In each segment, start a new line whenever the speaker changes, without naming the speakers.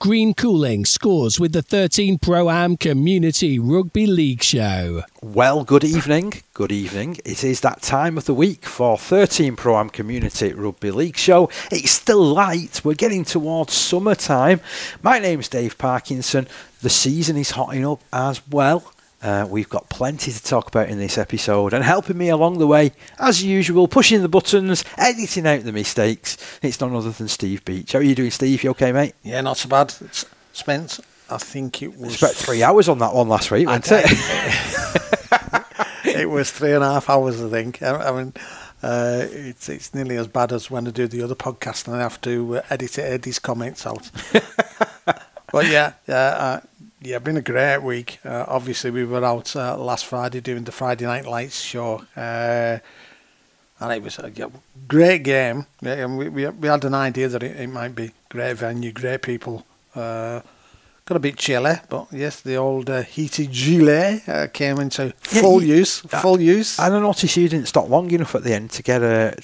Green Cooling scores with the 13 Pro-Am Community Rugby League Show.
Well, good evening. Good evening. It is that time of the week for 13 Pro-Am Community Rugby League Show. It's still light. We're getting towards summertime. My name's Dave Parkinson. The season is hotting up as well. We've got plenty to talk about in this episode, and helping me along the way, as usual, pushing the buttons, editing out the mistakes, it's none other than Steve Beech. How are you doing, Steve? You okay, mate?
Yeah, not so bad. It's spent, I think it was...
It's about 3 hours on that one last week, wasn't it?
It was 3.5 hours, I think. I mean, it's nearly as bad as when I do the other podcast and I have to edit Eddie's comments out. But yeah, been a great week. Obviously, we were out last Friday doing the Friday Night Lights show, and it was a great game. And we had an idea that it might be great venue, great people. Got a bit chilly, but yes, the old heated gilet came into full use.
And I noticed you didn't stop long enough at the end to get a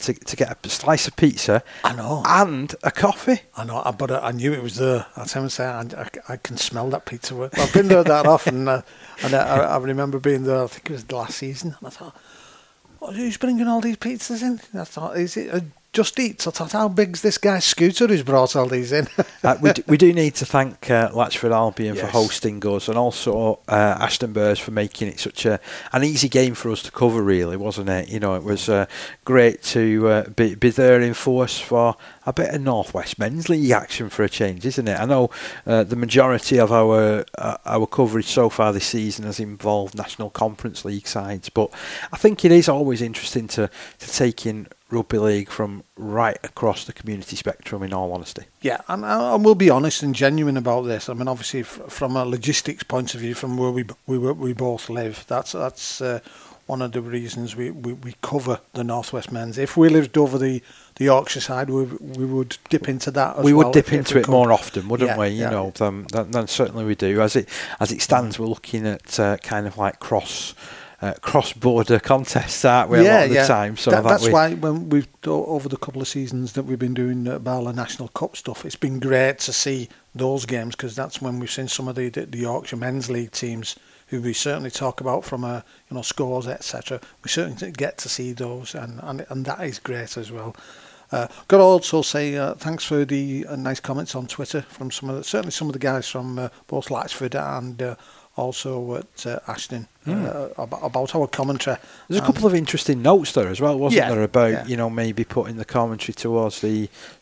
slice of pizza.
I know,
and a coffee.
I know, but I knew it was there. That's how I'm saying. I can smell that pizza. I've been there that often, and I remember being there. I think it was the last season, and I thought, who's bringing all these pizzas in? And I thought, is it Just Eat? I thought, how big's this guy's scooter who's brought all these in?
we do need to thank Latchford Albion for hosting us, and also Ashton for making it such an easy game for us to cover, really, wasn't it? You know, it was great to be there in force for a bit of North West Men's League action for a change, isn't it? I know the majority of our coverage so far this season has involved National Conference League sides, but I think it is always interesting to take in Rugby League from right across the community spectrum, in all honesty. Yeah,
and we'll be honest and genuine about this. I mean, obviously, from a logistics point of view, from where we both live, that's one of the reasons we cover the Northwest Men's. If we lived over the Yorkshire side, we would dip into that as well.
We would dip into it more often, wouldn't we? You know, then certainly we do. As it stands, we're looking at kind of like cross-border contests, aren't we, a lot of the time? So
that's why when we've over the couple of seasons that we've been doing Bala National Cup stuff, it's been great to see those games, because that's when we've seen some of the Yorkshire Men's League teams who we certainly talk about from scores, etc. We certainly get to see those, and that is great as well. Got to also say thanks for the nice comments on Twitter from some of the guys from both Latchford and also at Ashton about our commentary.
There's a couple of interesting notes there as well, wasn't there, about maybe putting the commentary towards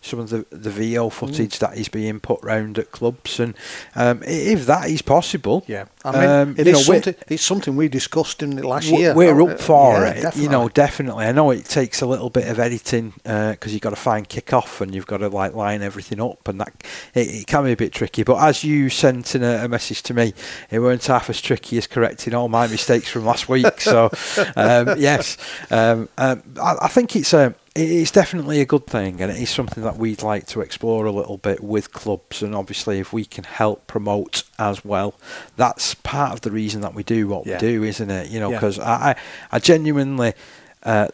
some of the VO footage that is being put round at clubs, and if that is possible,
I mean, it's something we discussed in the last year.
We're up for it,
definitely.
Definitely. I know it takes a little bit of editing because you've got to find kick-off and you've got to line everything up, and that it can be a bit tricky. But as you sent in a message to me, it weren't half as tricky as correcting all my mistakes from last week. So yes, I think it's definitely a good thing, and it is something that we'd like to explore a little bit with clubs, and obviously if we can help promote as well, that's part of the reason that we do what we do, isn't it? Because I genuinely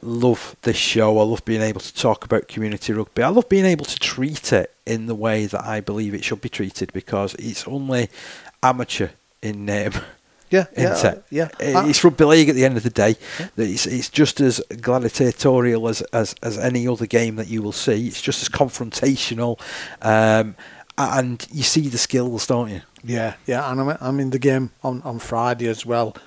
love this show. I love being able to talk about community rugby. I love being able to treat it in the way that I believe it should be treated, because it's only amateur in name. It's rugby league at the end of the day. It's just as gladiatorial as any other game that you will see. It's just as confrontational, and you see the skills, don't you?
Yeah, and I mean the game on Friday as well.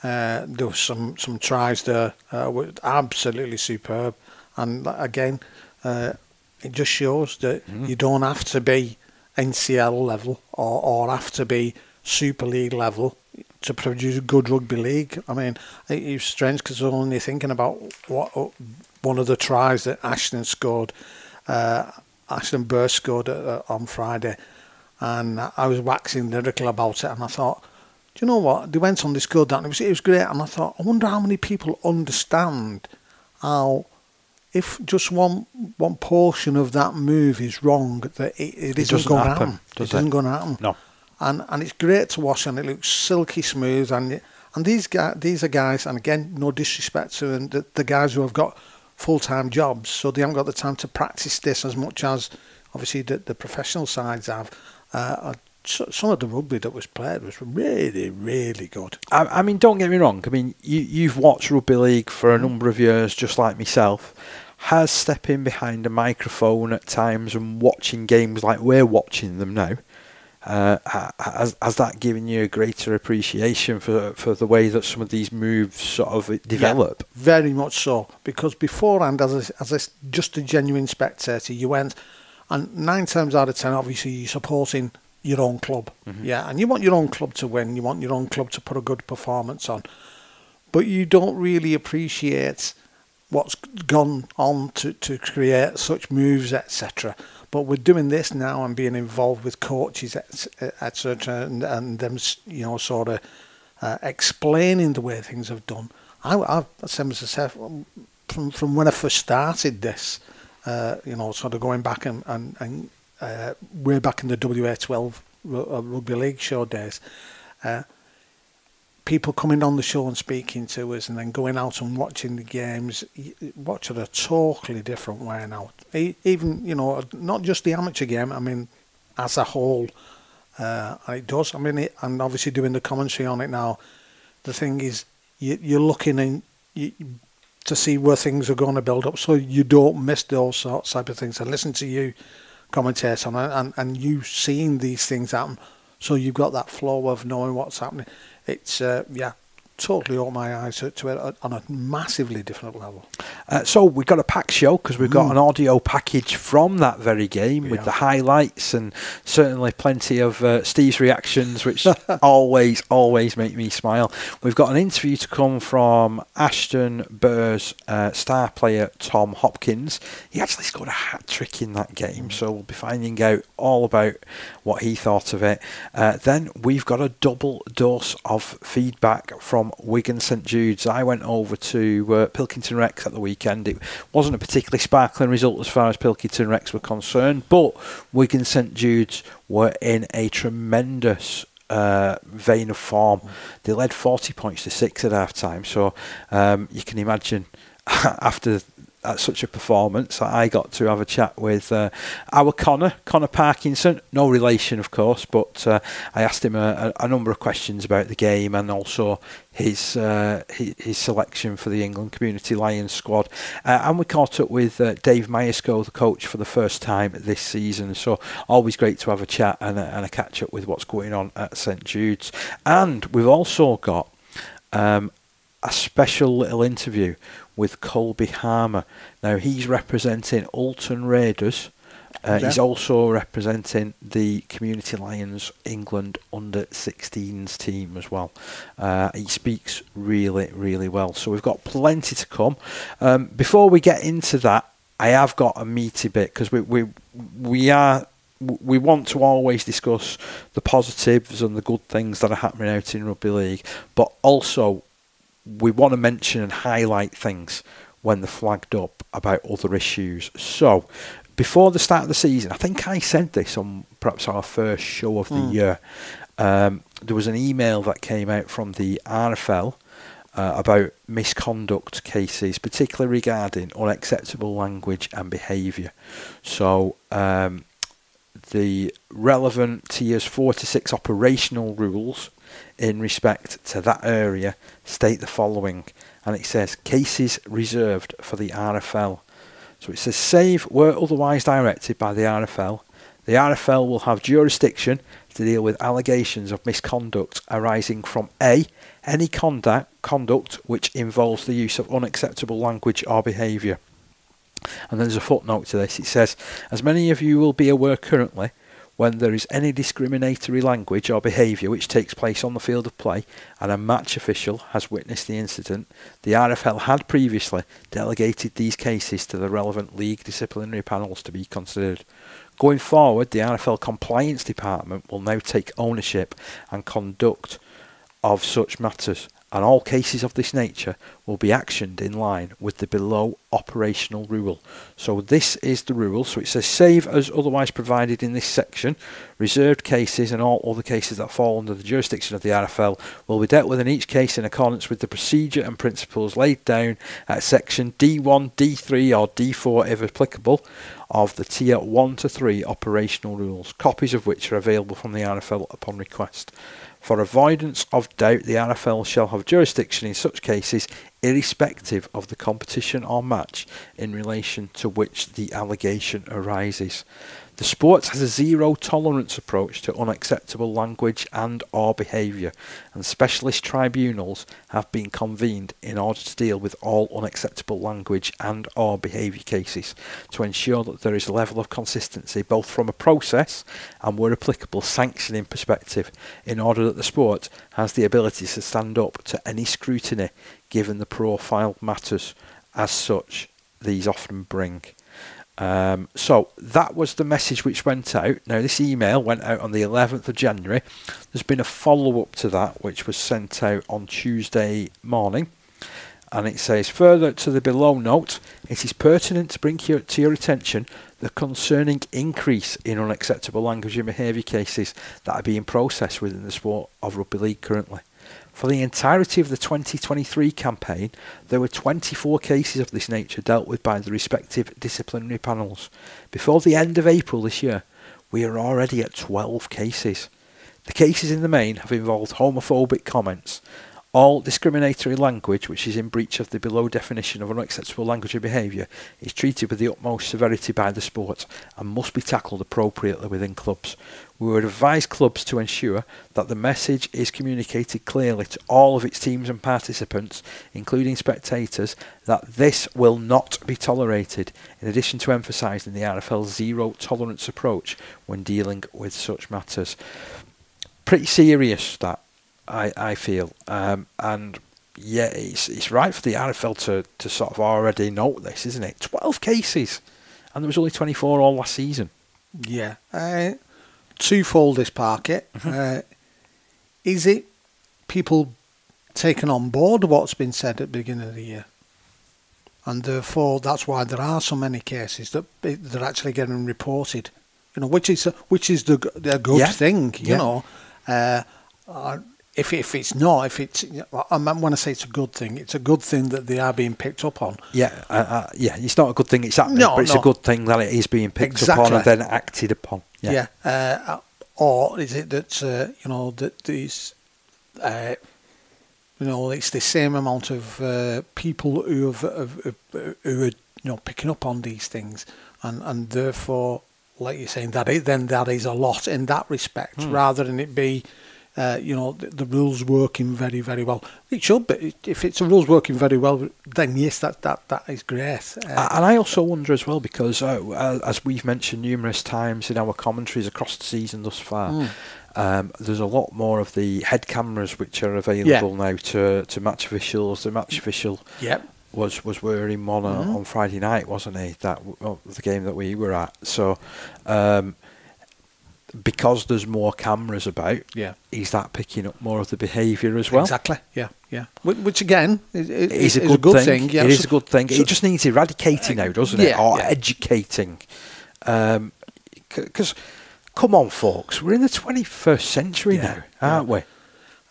There was some tries there were absolutely superb, and again, it just shows that you don't have to be NCL level or have to be Super League level to produce good rugby league. I mean, it was strange because I was only thinking about one of the tries that Ashton scored. Ashton Burst scored on Friday, and I was waxing lyrical about it, and I thought, do you know what? They went on, they scored that, and it was great. And I thought, I wonder how many people understand how, if just one portion of that move is wrong, that it isn't going to happen. It isn't going to happen.
No.
And it's great to watch, and it looks silky smooth, and these are guys, and again, no disrespect to them, the guys who have got full-time jobs, so they haven't got the time to practice this as much as obviously the professional sides have. some of the rugby that was played was really, really good.
I mean, don't get me wrong. I mean, you've watched rugby league for a number of years, just like myself. Has stepping behind a microphone at times and watching games like we're watching them now, has that given you a greater appreciation for the way that some of these moves sort of develop?
Yeah, very much so. Because beforehand, as just a genuine spectator, you went, and 9 times out of 10, obviously you're supporting your own club, and you want your own club to win. You want your own club to put a good performance on, but you don't really appreciate what's gone on to create such moves, etc. But we're doing this now and being involved with coaches, etc., and them, sort of explaining the way things have done. I same as I said, from when I first started this, sort of going back and way back in the WA12 Rugby League show days. People coming on the show and speaking to us, and then going out and watching the games, watch it a totally different way now. Even, not just the amateur game, I mean, as a whole, it does. I mean, and obviously doing the commentary on it now, the thing is, you're looking to see where things are going to build up, so you don't miss those type of things, and listen to you commentate on it, and you seeing these things happen, so you've got that flow of knowing what's happening. It's, totally opened my eyes to it on a massively different level.
So we've got a packed show because we've got an audio package from that very game with the highlights and certainly plenty of Steve's reactions, which always make me smile. We've got an interview to come from Ashton Burr's star player Tom Hopkins. He actually scored a hat-trick in that game, so we'll be finding out all about what he thought of it. Then we've got a double dose of feedback from Wigan St Judes. I went over to Pilkington Recs at the weekend. It wasn't a particularly sparkling result as far as Pilkington Recs were concerned, but Wigan St Judes were in a tremendous vein of form. They led 40 points to 6 at half time, so you can imagine after such a performance, I got to have a chat with our Connor Parkinson, no relation of course, but I asked him a number of questions about the game and also his selection for the England Community Lions squad, and we caught up with Dave Myerscough, the coach, for the first time this season, so always great to have a chat and a catch up with what's going on at St Jude's. And we've also got a special little interview with Kolby Harmer. Now he's representing Alton Raiders. He's also representing the Community Lions England under-16s team as well. He speaks really, really well. So we've got plenty to come. Before we get into that, I have got a meaty bit because we want to always discuss the positives and the good things that are happening out in Rugby League, but also we want to mention and highlight things when they're flagged up about other issues. So, before the start of the season, I think I said this on perhaps our first show of the year, there was an email that came out from the RFL about misconduct cases, particularly regarding unacceptable language and behaviour. So, the relevant tiers 4 to 6 operational rules in respect to that area state the following, and it says cases reserved for the RFL. So it says, save where otherwise directed by the RFL will have jurisdiction to deal with allegations of misconduct arising from A, any conduct which involves the use of unacceptable language or behaviour. And there's a footnote to this. It says, as many of you will be aware currently, when there is any discriminatory language or behaviour which takes place on the field of play and a match official has witnessed the incident, the RFL had previously delegated these cases to the relevant league disciplinary panels to be considered. Going forward, the RFL Compliance Department will now take ownership and conduct of such matters, and all cases of this nature will be actioned in line with the below operational rule. So this is the rule. So it says, save as otherwise provided in this section, reserved cases and all other cases that fall under the jurisdiction of the RFL will be dealt with in each case in accordance with the procedure and principles laid down at section D1, D3 or D4 if applicable of the tier 1 to 3 operational rules, copies of which are available from the RFL upon request. For avoidance of doubt, the RFL shall have jurisdiction in such cases irrespective of the competition or match in relation to which the allegation arises. The sport has a zero tolerance approach to unacceptable language and or behaviour, and specialist tribunals have been convened in order to deal with all unacceptable language and or behaviour cases to ensure that there is a level of consistency both from a process and, where applicable, sanctioning perspective, in order that the sport has the ability to stand up to any scrutiny given the profile matters as such these often bring. So that was the message which went out. Now this email went out on the 11th of January. There's been a follow-up to that which was sent out on Tuesday morning, and it says, further to the below note, it is pertinent to bring to your attention the concerning increase in unacceptable language and behaviour cases that are being processed within the sport of rugby league currently. For the entirety of the 2023 campaign, there were 24 cases of this nature dealt with by the respective disciplinary panels. Before the end of April this year, we are already at 12 cases. The cases in the main have involved homophobic comments. All discriminatory language which is in breach of the below definition of unacceptable language and behaviour is treated with the utmost severity by the sport and must be tackled appropriately within clubs. We would advise clubs to ensure that the message is communicated clearly to all of its teams and participants, including spectators, that this will not be tolerated, in addition to emphasising the RFL's zero tolerance approach when dealing with such matters. Pretty serious, that, I feel, and yeah, it's right for the RFL to sort of already note this, isn't it? 12 cases, and there was only 24 all last season.
Yeah. Twofold this, Parkett. Is it people taking on board what's been said at the beginning of the year? And therefore, that's why there are so many cases that they're actually getting reported. You know, which is a good thing. You know, if it's not, when I say it's a good thing, it's a good thing that they are being picked up on.
Yeah, it's not a good thing it's happening, but it's a good thing that it is being picked up on and then acted upon. Yeah.
Or is it that that these it's the same amount of people who are picking up on these things, and therefore, like you're saying, that is a lot in that respect, rather than it be the rules working very, very well. It should be. If it's a rules working very well, then yes, that is great.
And I also wonder as well, because as we've mentioned numerous times in our commentaries across the season thus far, there's a lot more of the head cameras which are available now to match officials. The match official was wearing one on Friday night, wasn't he? The game that we were at. So because there's more cameras about, is that picking up more of the behaviour as well?
Exactly, yeah. Which again is a good thing.
Yeah, it is a good thing. It just needs eradicating now, doesn't it? Or educating. Because, come on, folks, we're in the 21st century now, aren't we?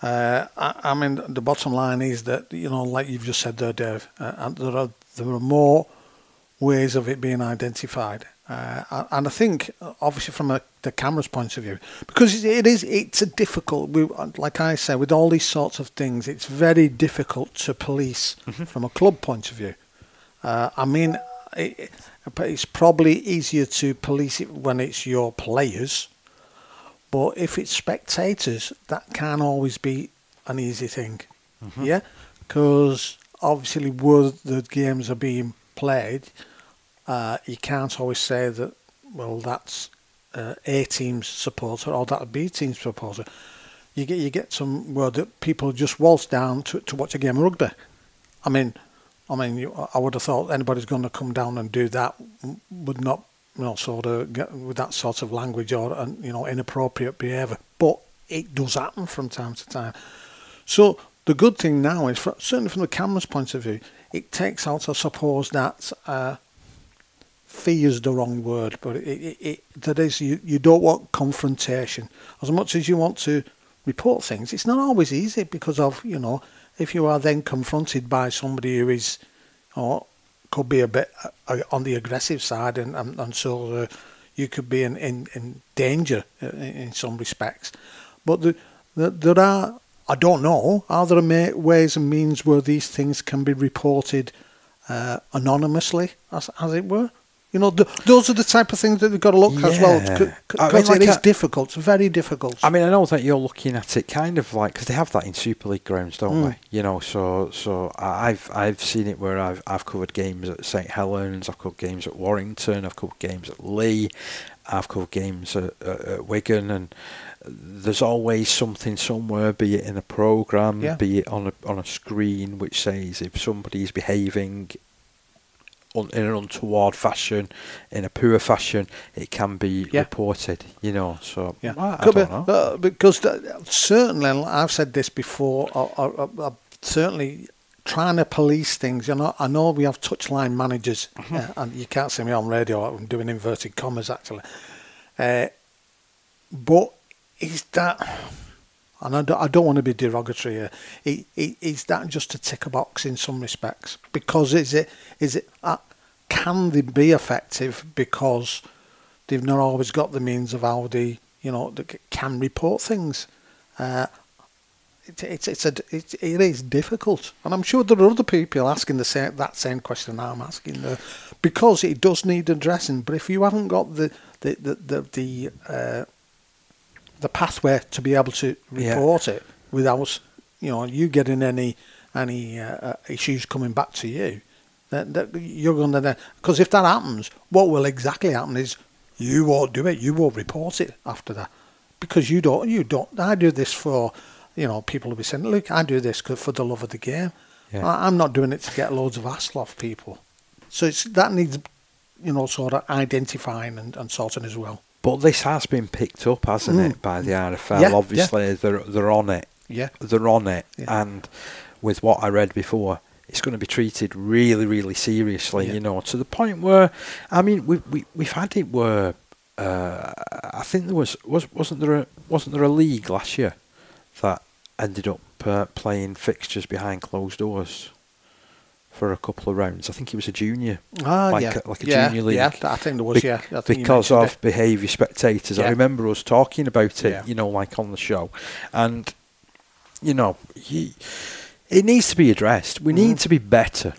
I mean, the bottom line is that, like you've just said there, Dave, there are more ways of it being identified. And I think, obviously, from the camera's point of view, because it's a difficult, like I say, with all these sorts of things, it's very difficult to police from a club point of view. I mean, it's probably easier to police it when it's your players, but if it's spectators, that can't always be an easy thing. Because obviously, where the games are being played, you can't always say that, well, that's A team's supporter or that B team's supporter. You get some where that people just waltz down to watch a game of rugby. I mean, I would have thought anybody's going to come down and do that would not, sort of get with that sort of language or inappropriate behaviour. But it does happen from time to time. So the good thing now is, certainly from the camera's point of view, it takes out, I suppose, that fear is the wrong word, but that is, you don't want confrontation. As much as you want to report things, it's not always easy because of, if you are then confronted by somebody who is, or could be a bit on the aggressive side, and so you could be in danger in some respects. But there are, I don't know, are there ways and means where these things can be reported anonymously, as it were? Those are the type of things that we've got to look as well, because it is difficult. It's very difficult.
I mean, I know that you're looking at it kind of like, because they have that in Super League grounds, don't they? So I've seen it where I've covered games at St Helens, I've covered games at Warrington, I've covered games at Lee, I've covered games at Wigan, and there's always something somewhere, be it in a programme, be it on a screen, which says if somebody's behaving in an untoward fashion, in a poor fashion, it can be reported, so I don't know.
Because certainly, I've said this before, certainly trying to police things, I know we have touchline managers, and you can't see me on radio, I'm doing inverted commas actually, but is that, and I don't want to be derogatory here, is that just to tick a box in some respects? Because is it can they be effective because they've not always got the means of how they can report things? It is difficult, and I'm sure there are other people asking that same question I'm asking, because it does need addressing. But if you haven't got the pathway to be able to report it without you getting any issues coming back to you, that you're going to, because if that happens, what will exactly happen is you won't do it, you won't report it after that, because you don't. I do this for, people will be saying, look, I do this for the love of the game. I'm not doing it to get loads of hassle off people. So that needs, sort of identifying and sorting as well.
But this has been picked up, hasn't it, by the RFL? Obviously, they're on it. They're on it. And with what I read before, it's going to be treated really, really seriously, to the point where, I mean, we've had it where I think there wasn't there a league last year that ended up playing fixtures behind closed doors for a couple of rounds. I think it was a junior, like a junior league. Yeah,
I think there was.
Because of behaviour spectators. I remember us talking about it, like on the show, and it needs to be addressed. We need to be better.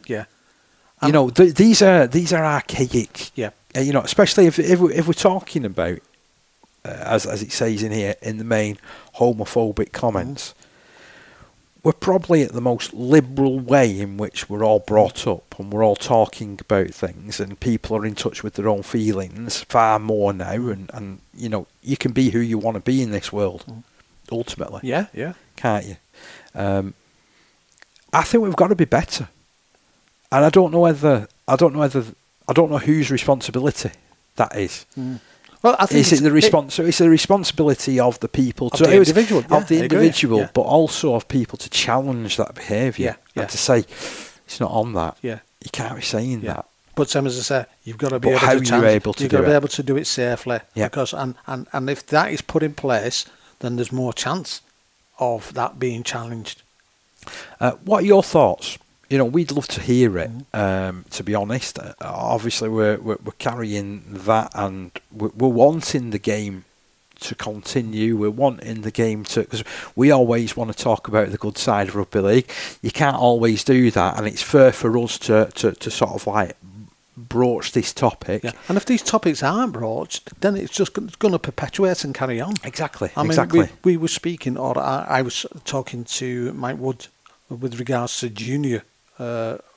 These are archaic. Especially if we're talking about, as it says in here, in the main, homophobic comments. We're probably at the most liberal way in which we're all brought up, and we're all talking about things, and people are in touch with their own feelings far more now, and you can be who you want to be in this world, ultimately. Can't you? I think we've got to be better, and I don't know whose responsibility that is.
Well, I think
it's the responsibility of the people,
of the
individual, but also of people to challenge that behaviour and to say it's not on that. You can't be saying that.
But same as I say, you've got to be able to do it safely. Because and if that is put in place, then there's more chance of that being challenged.
What are your thoughts? We'd love to hear it. To be honest, obviously we're carrying that, and we're wanting the game to continue. We're wanting the game to, because we always want to talk about the good side of rugby league. You can't always do that, and it's fair for us to sort of like broach this topic.
And if these topics aren't broached, then it's just going to perpetuate and carry on.
Exactly.
I mean, we were speaking, or I was talking to Mike Wood with regards to junior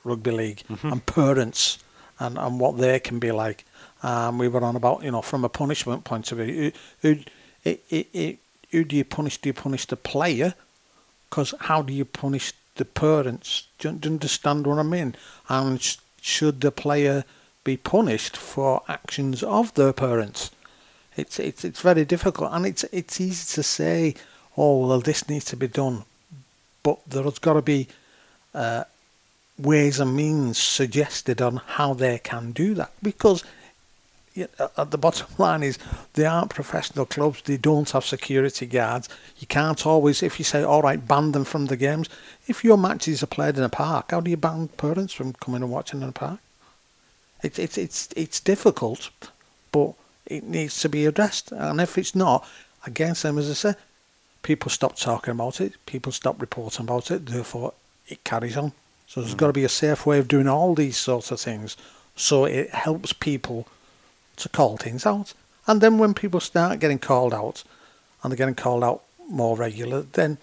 rugby league and parents and what they can be like. We were on about, from a punishment point of view, who do you punish? Do you punish the player? Because how do you punish the parents? Do you understand what I mean? And should the player be punished for actions of their parents? It's very difficult, and it's easy to say, oh well, this needs to be done. but there's got to be ways and means suggested on how they can do that, because at the bottom line is they aren't professional clubs. They don't have security guards. You can't always, if you say, all right, ban them from the games. If your matches are played in a park, how do you ban parents from coming and watching in a park? It's difficult, but it needs to be addressed. And if it's not, again, same as I say, people stop talking about it, people stop reporting about it, therefore it carries on. So there's got to be a safe way of doing all these sorts of things, so it helps people to call things out. And then when people start getting called out, and they're getting called out more regular, then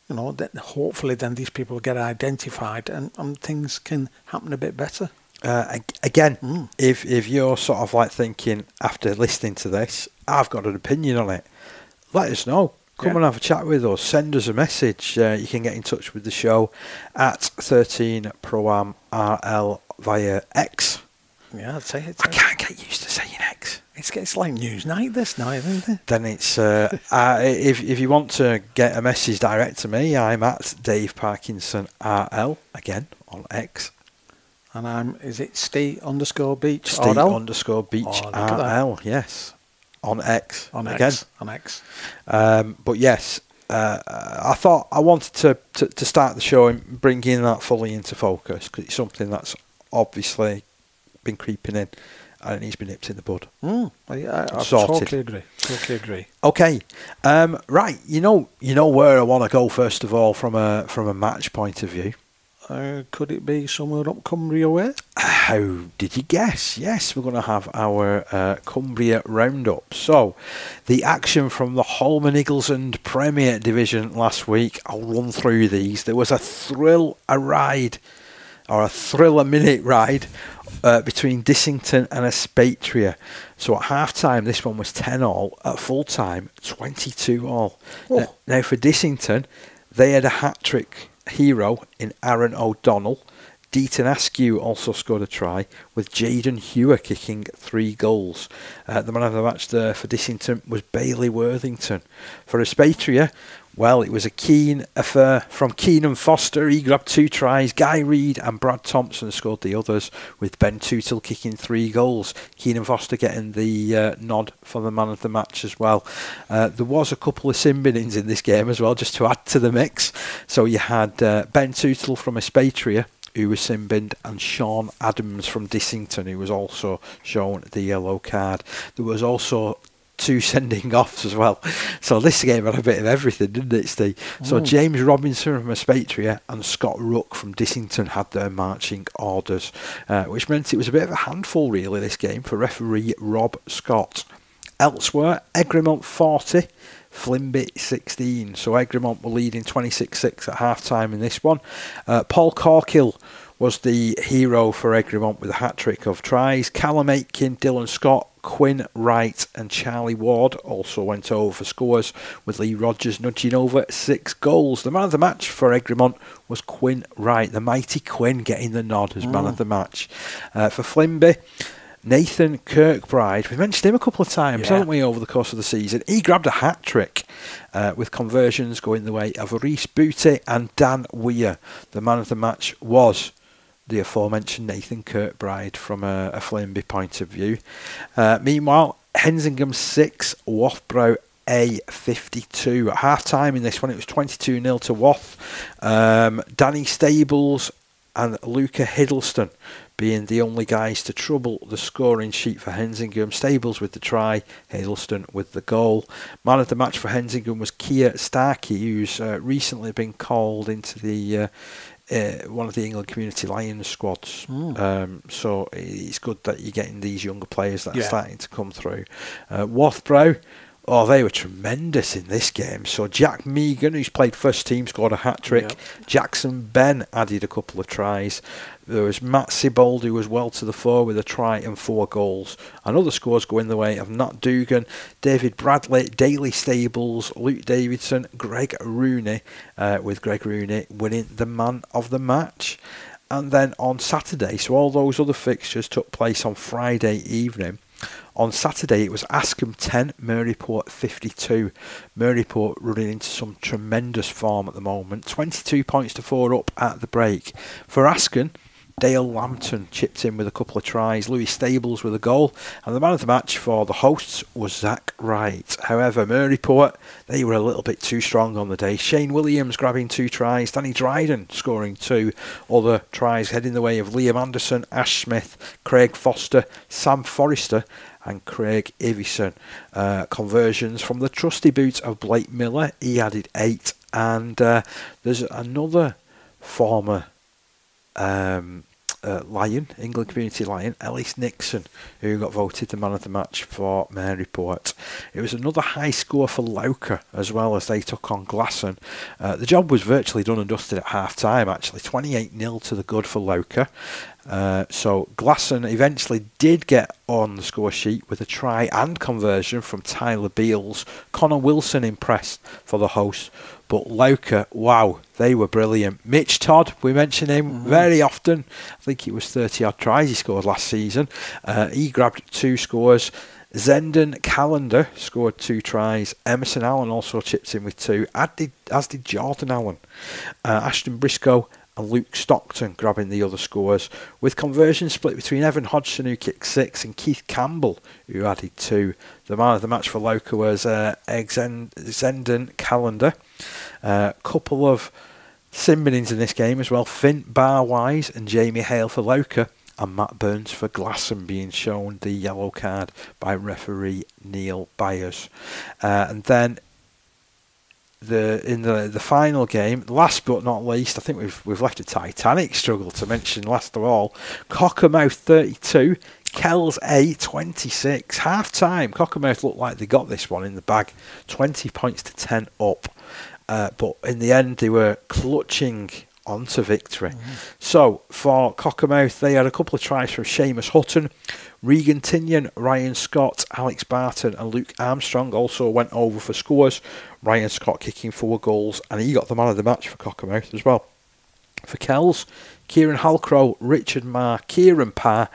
then hopefully then these people get identified, and things can happen a bit better.
Again, if you're sort of like thinking after listening to this, I've got an opinion on it, let us know. Come and have a chat with us. Send us a message. You can get in touch with the show at 13ProAmRL via X.
Yeah, I'd say it.
I can't get used to saying X.
It's like Newsnight this now, isn't it?
Then it's if you want to get a message direct to me, I'm at Dave Parkinson RL again on X.
And is it Steve_Beech?
Steve_Beech RL, yes. On X.
On
again.
X.
But yes, I thought I wanted to start the show and bring in that fully into focus, because it's something that's obviously been creeping in and it needs to be nipped in the bud.
I
Sorted.
Totally agree.
Okay, right. You know where I want to go first of all from a match point of view.
Could it be somewhere up Cumbria way?
How did you guess? Yes, we're going to have our Cumbria roundup. So, the action from the Holman Eaglesund Premier Division last week. I'll run through these. There was a thriller-minute ride between Dissington and Aspatria. So at half-time, this one was 10-all. At full-time, 22-all. Now, for Dissington, they had a hat-trick hero in Aaron O'Donnell. Deaton Askew also scored a try, with Jaden Hewer kicking 3 goals. The man of the match there for Dissington was Bailey Worthington. For Aspatria, well, it was a keen affair from Keenan Foster. He grabbed 2 tries. Guy Reid and Brad Thompson scored the others, with Ben Tootle kicking 3 goals. Keenan Foster getting the nod for the man of the match as well. There was a couple of sin binnings in this game as well, just to add to the mix. So you had Ben Tootle from Aspatria, who was sin binned, and Sean Adams from Dissington, who was also shown the yellow card. There was also 2 sending offs as well. So this game had a bit of everything, didn't it, Steve? So James Robinson from Aspatria and Scott Rook from Dissington had their marching orders, which meant it was a bit of a handful, really, this game for referee Rob Scott. Elsewhere, Egremont 40, Flimby 16. So Egremont were leading 26-6 at half-time in this one. Paul Corkill was the hero for Egremont with a hat-trick of tries. Callum Aitken, Dylan Scott, Quinn Wright and Charlie Ward also went over for scores, with Lee Rogers nudging over 6 goals. The man of the match for Egremont was Quinn Wright, the mighty Quinn getting the nod as man of the match. For Flimby, Nathan Kirkbride, we mentioned him a couple of times, haven't we, over the course of the season. He grabbed a hat-trick with conversions going the way of Reese Booty and Dan Weir. The man of the match was the aforementioned Nathan Kirkbride from a Flimby point of view. Meanwhile, Hensingham 6, Wathbrow A 52. At half-time in this one, it was 22-0 to Wath. Danny Stables and Luca Hiddleston being the only guys to trouble the scoring sheet for Hensingham. Stables with the try, Hiddleston with the goal. Man of the match for Hensingham was Keir Starkey, who's recently been called into the one of the England Community Lions squads. So it's good that you're getting these younger players that are starting to come through. Wathbrow, they were tremendous in this game. So Jack Megan, who's played first team, scored a hat-trick. Jackson Ben added a couple of tries. There was Matt Sibold, who was well to the fore with a try and 4 goals. And other scores going the way of Nat Dugan, David Bradley, Daly Stables, Luke Davidson, Greg Rooney, with Greg Rooney winning the man of the match. And then on Saturday, so all those other fixtures took place on Friday evening. On Saturday, it was Askham 10, Maryport 52. Maryport running into some tremendous form at the moment. 22 points to 4 up at the break. For Askham, Dale Lambton chipped in with a couple of tries, Louis Stables with a goal, and the man of the match for the hosts was Zach Wright. However, Maryport, they were a little bit too strong on the day. Shane Williams grabbing 2 tries, Danny Dryden scoring 2 other tries, heading the way of Liam Anderson, Ash Smith, Craig Foster, Sam Forrester and Craig Ivison. Conversions from the trusty boot of Blake Miller, he added 8, and there's another former Lion, England Community Lion, Ellis Nixon, who got voted the man of the match for Maryport. It was another high score for Lauker as well, as they took on Glasson. The job was virtually done and dusted at half time, actually. 28-0 to the good for Lauker. So Glasson eventually did get on the score sheet with a try and conversion from Tyler Beals. Connor Wilson impressed for the hosts, but Lauker, wow, they were brilliant. Mitch Todd, we mention him very often. I think it was 30-odd tries he scored last season. He grabbed 2 scores. Zendon Callender scored 2 tries. Emerson Allen also chipped in with 2, as did Jordan Allen. Ashton Briscoe and Luke Stockton grabbing the other scores, with conversions split between Evan Hodgson, who kicked 6, and Keith Campbell, who added 2. The man of the match for Lauker was Zendon Callender. Couple of sin-binnings in this game as well. Finn Barwise and Jamie Hale for Lauker, and Matt Burns for Glasson being shown the yellow card by referee Neil Byers. And then in the final game, last but not least, I think we've left a Titanic struggle to mention last of all. Cockermouth 32, Kells A 26. Half time, Cockermouth looked like they got this one in the bag, 20 points to 10 up. But in the end, they were clutching onto victory. So for Cockermouth, they had a couple of tries from Seamus Hutton. Regan Tinian, Ryan Scott, Alex Barton and Luke Armstrong also went over for scores. Ryan Scott kicking 4 goals, and he got the man of the match for Cockermouth as well. For Kells, Kieran Halcrow, Richard Marr, Kieran Parr,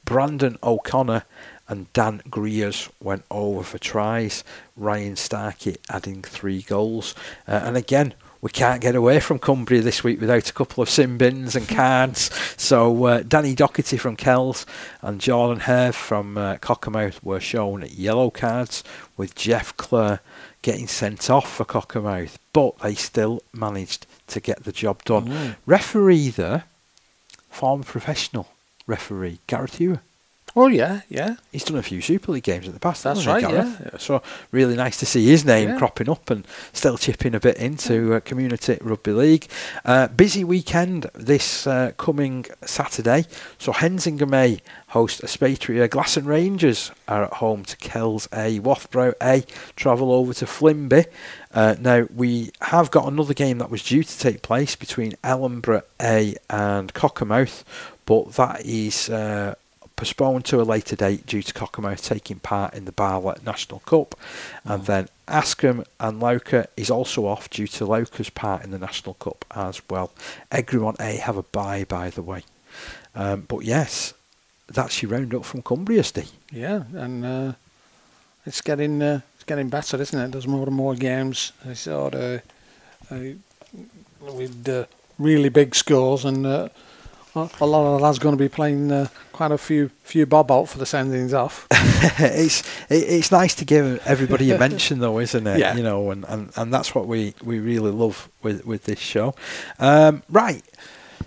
Brandon O'Connor and Dan Greers went over for tries. Ryan Starkey adding 3 goals. And again, we can't get away from Cumbria this week without a couple of sin bins and cards. So Danny Doherty from Kells and Jordan Herve from Cockermouth were shown yellow cards, with Jeff Clare getting sent off for Cockermouth. But they still managed to get the job done. Referee there, former professional referee, Gareth Ewer.
Oh, yeah, yeah.
He's done a few Super League games in the past.
That's right,
Gareth? Yeah. So really nice to see his name cropping up and still chipping a bit into Community Rugby League. Busy weekend this coming Saturday. So Hensingham A host Aspatria. Glasson Rangers are at home to Kells A. Wathbrow A travel over to Flimby. Now, we have got another game that was due to take place between Ellenborough A and Cockermouth, but that is postponed to a later date due to Cockermouth taking part in the Barlet National Cup. And then Askham and Lauker is also off due to Lauker's part in the National Cup as well. Egremont A have a bye, by the way. But yes, that's your roundup from Cumbria, Steve.
Yeah, and it's getting better, isn't it? There's more and more games. Sort of with really big scores, and a lot of the lads going to be playing quite a few bob out for the sendings off.
It's nice to give everybody a mention, though, isn't it?
Yeah.
You know, and that's what we really love with this show. Right.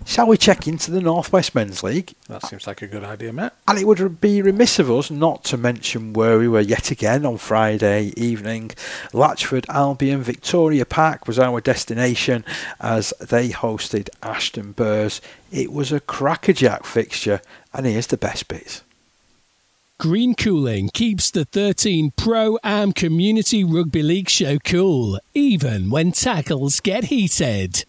Shall we check into the North West Men's League?
That seems like a good idea, Matt.
And it would be remiss of us not to mention where we were yet again on Friday evening. Latchford, Albion, Victoria Park was our destination as they hosted Ashton Burrs. It was a crackerjack fixture, and here's the best bits.
Green Cooling keeps the 13 Pro-Am Community Rugby League show cool, even when tackles get heated.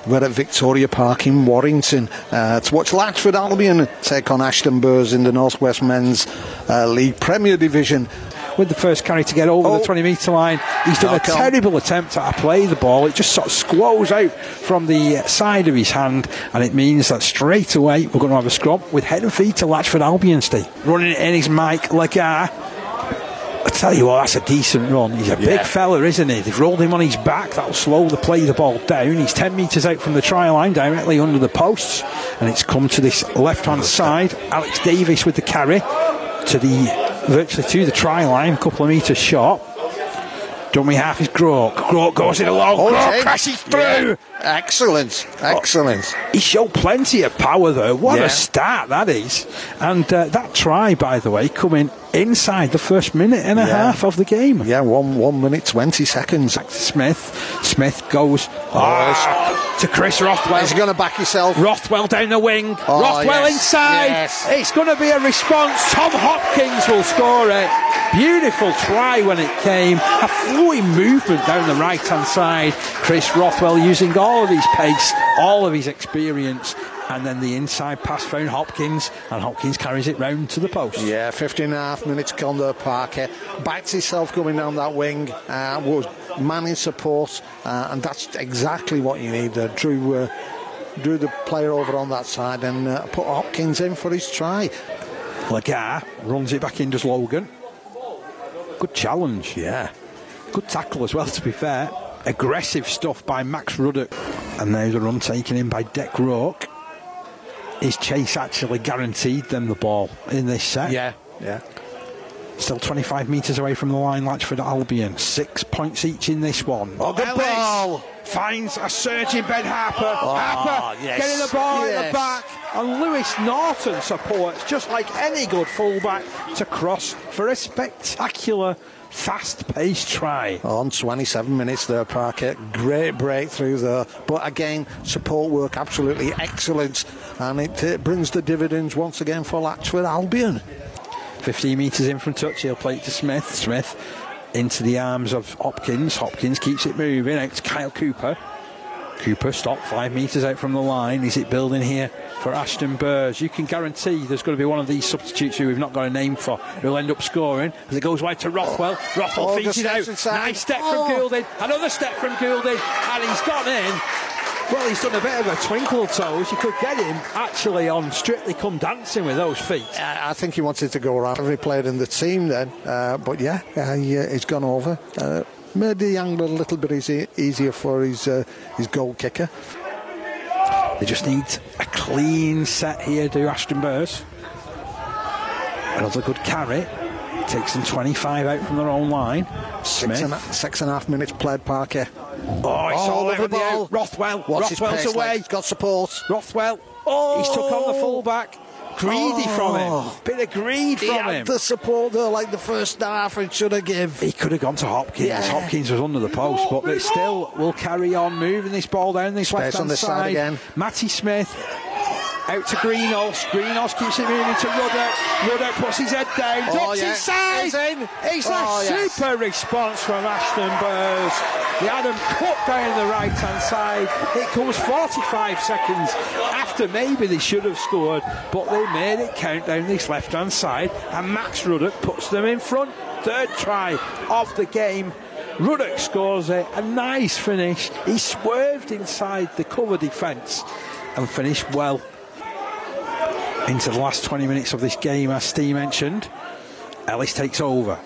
We're at Victoria Park in Warrington to watch Latchford Albion take on Ashton Burrs in the North West Men's League Premier Division.
with the first carry to get over the 20-metre line. He's done a terrible attempt at play the ball. It just sort of squoze out from the side of his hand, and it means that straight away we're going to have a scrum with head and feet to Latchford Albion, Steve. Running it in is Mike Lagar. I tell you what, that's a decent run. He's a big fella, isn't he? They've rolled him on his back. That'll slow the ball down. He's 10 metres out from the try line, directly under the posts, and it's come to this left-hand side. Alex Davis with the carry virtually to the try line, a couple of metres short. Dummy half is Groke. Groke goes in along. Groke crashes through. Yeah.
Excellent.
He showed plenty of power though. What a start that is. And that try, by the way, coming inside the first minute and a half of the game.
Yeah, 1 minute 20 seconds.
Back to Smith. Smith goes to Chris Rothwell.
He's going to back himself.
Rothwell down the wing. Rothwell inside. Yes. It's going to be a response. Tom Hopkins will score it. Beautiful try when it came. A flowing movement down the right hand side. Chris Rothwell using all of his pace, all of his experience, and then the inside pass found Hopkins, and Hopkins carries it round to the post. Yeah,
15.5 minutes gone there, Parker. Backs himself going down that wing, was manning support, and that's exactly what you need there. Drew the player over on that side and put Hopkins in for his try.
Lagar runs it back in, does Logan. Good challenge.
Yeah.
Good tackle as well, to be fair. Aggressive stuff by Max Ruddock. And now the run taken in by Dec Roke. Is Chase actually guaranteed them the ball in this set?
Yeah.
Still 25 metres away from the line, Latchford Albion. 6 points each in this one.
Oh, good ball!
Finds a surging Ben Harper. Harper getting the ball at the back. And Lewis Norton supports, just like any good fullback, to cross for a spectacular fast-paced try.
On 27 minutes there, Parker. Great breakthrough there. But again, support work absolutely excellent. And it brings the dividends once again for Latchford Albion.
15 metres in from touch, he'll play it to Smith. Smith into the arms of Hopkins. Hopkins keeps it moving out to Kyle Cooper. Cooper stopped 5 metres out from the line. Is it building here for Ashton Burrs? You can guarantee there's going to be one of these substitutes who we've not got a name for who'll end up scoring as it goes wide to Rothwell. Rothwell feeds it out. Nice step from Goulding. Another step from Goulding. And he's gone in. Well, he's done a bit of a twinkle toes. You could get him actually on Strictly Come Dancing with those feet.
I think he wanted to go around every player in the team then. But he's gone over. Made the angle a little bit easier for his goal kicker.
They just need a clean set here, do Ashton Burrs. Another good carry. Takes them 25 out from their own line. Smith.
6.5 minutes played, Parker.
Oh, it's all over the ball. Rothwell. Rothwell's away.
He's got support.
Rothwell. He's took on the fullback. Greedy from him. Bit of greed from him.
He had the support there like the first half it should have given.
He could have gone to Hopkins. Yeah. Hopkins was under the post, but they still will carry on moving this ball down this left-hand side again. Matty Smith out to Greenhouse. Greenhouse keeps it moving to Ruddock. Ruddock puts his head down. Ducks inside. It's a super response from Ashton Burrs. They had him cut down the right-hand side. It comes 45 seconds after maybe they should have scored, but they made it count down this left-hand side, and Max Ruddock puts them in front. Third try of the game. Ruddock scores it. A nice finish. He swerved inside the cover defence and finished well into the last 20 minutes of this game, as Steve mentioned. Ellis takes over.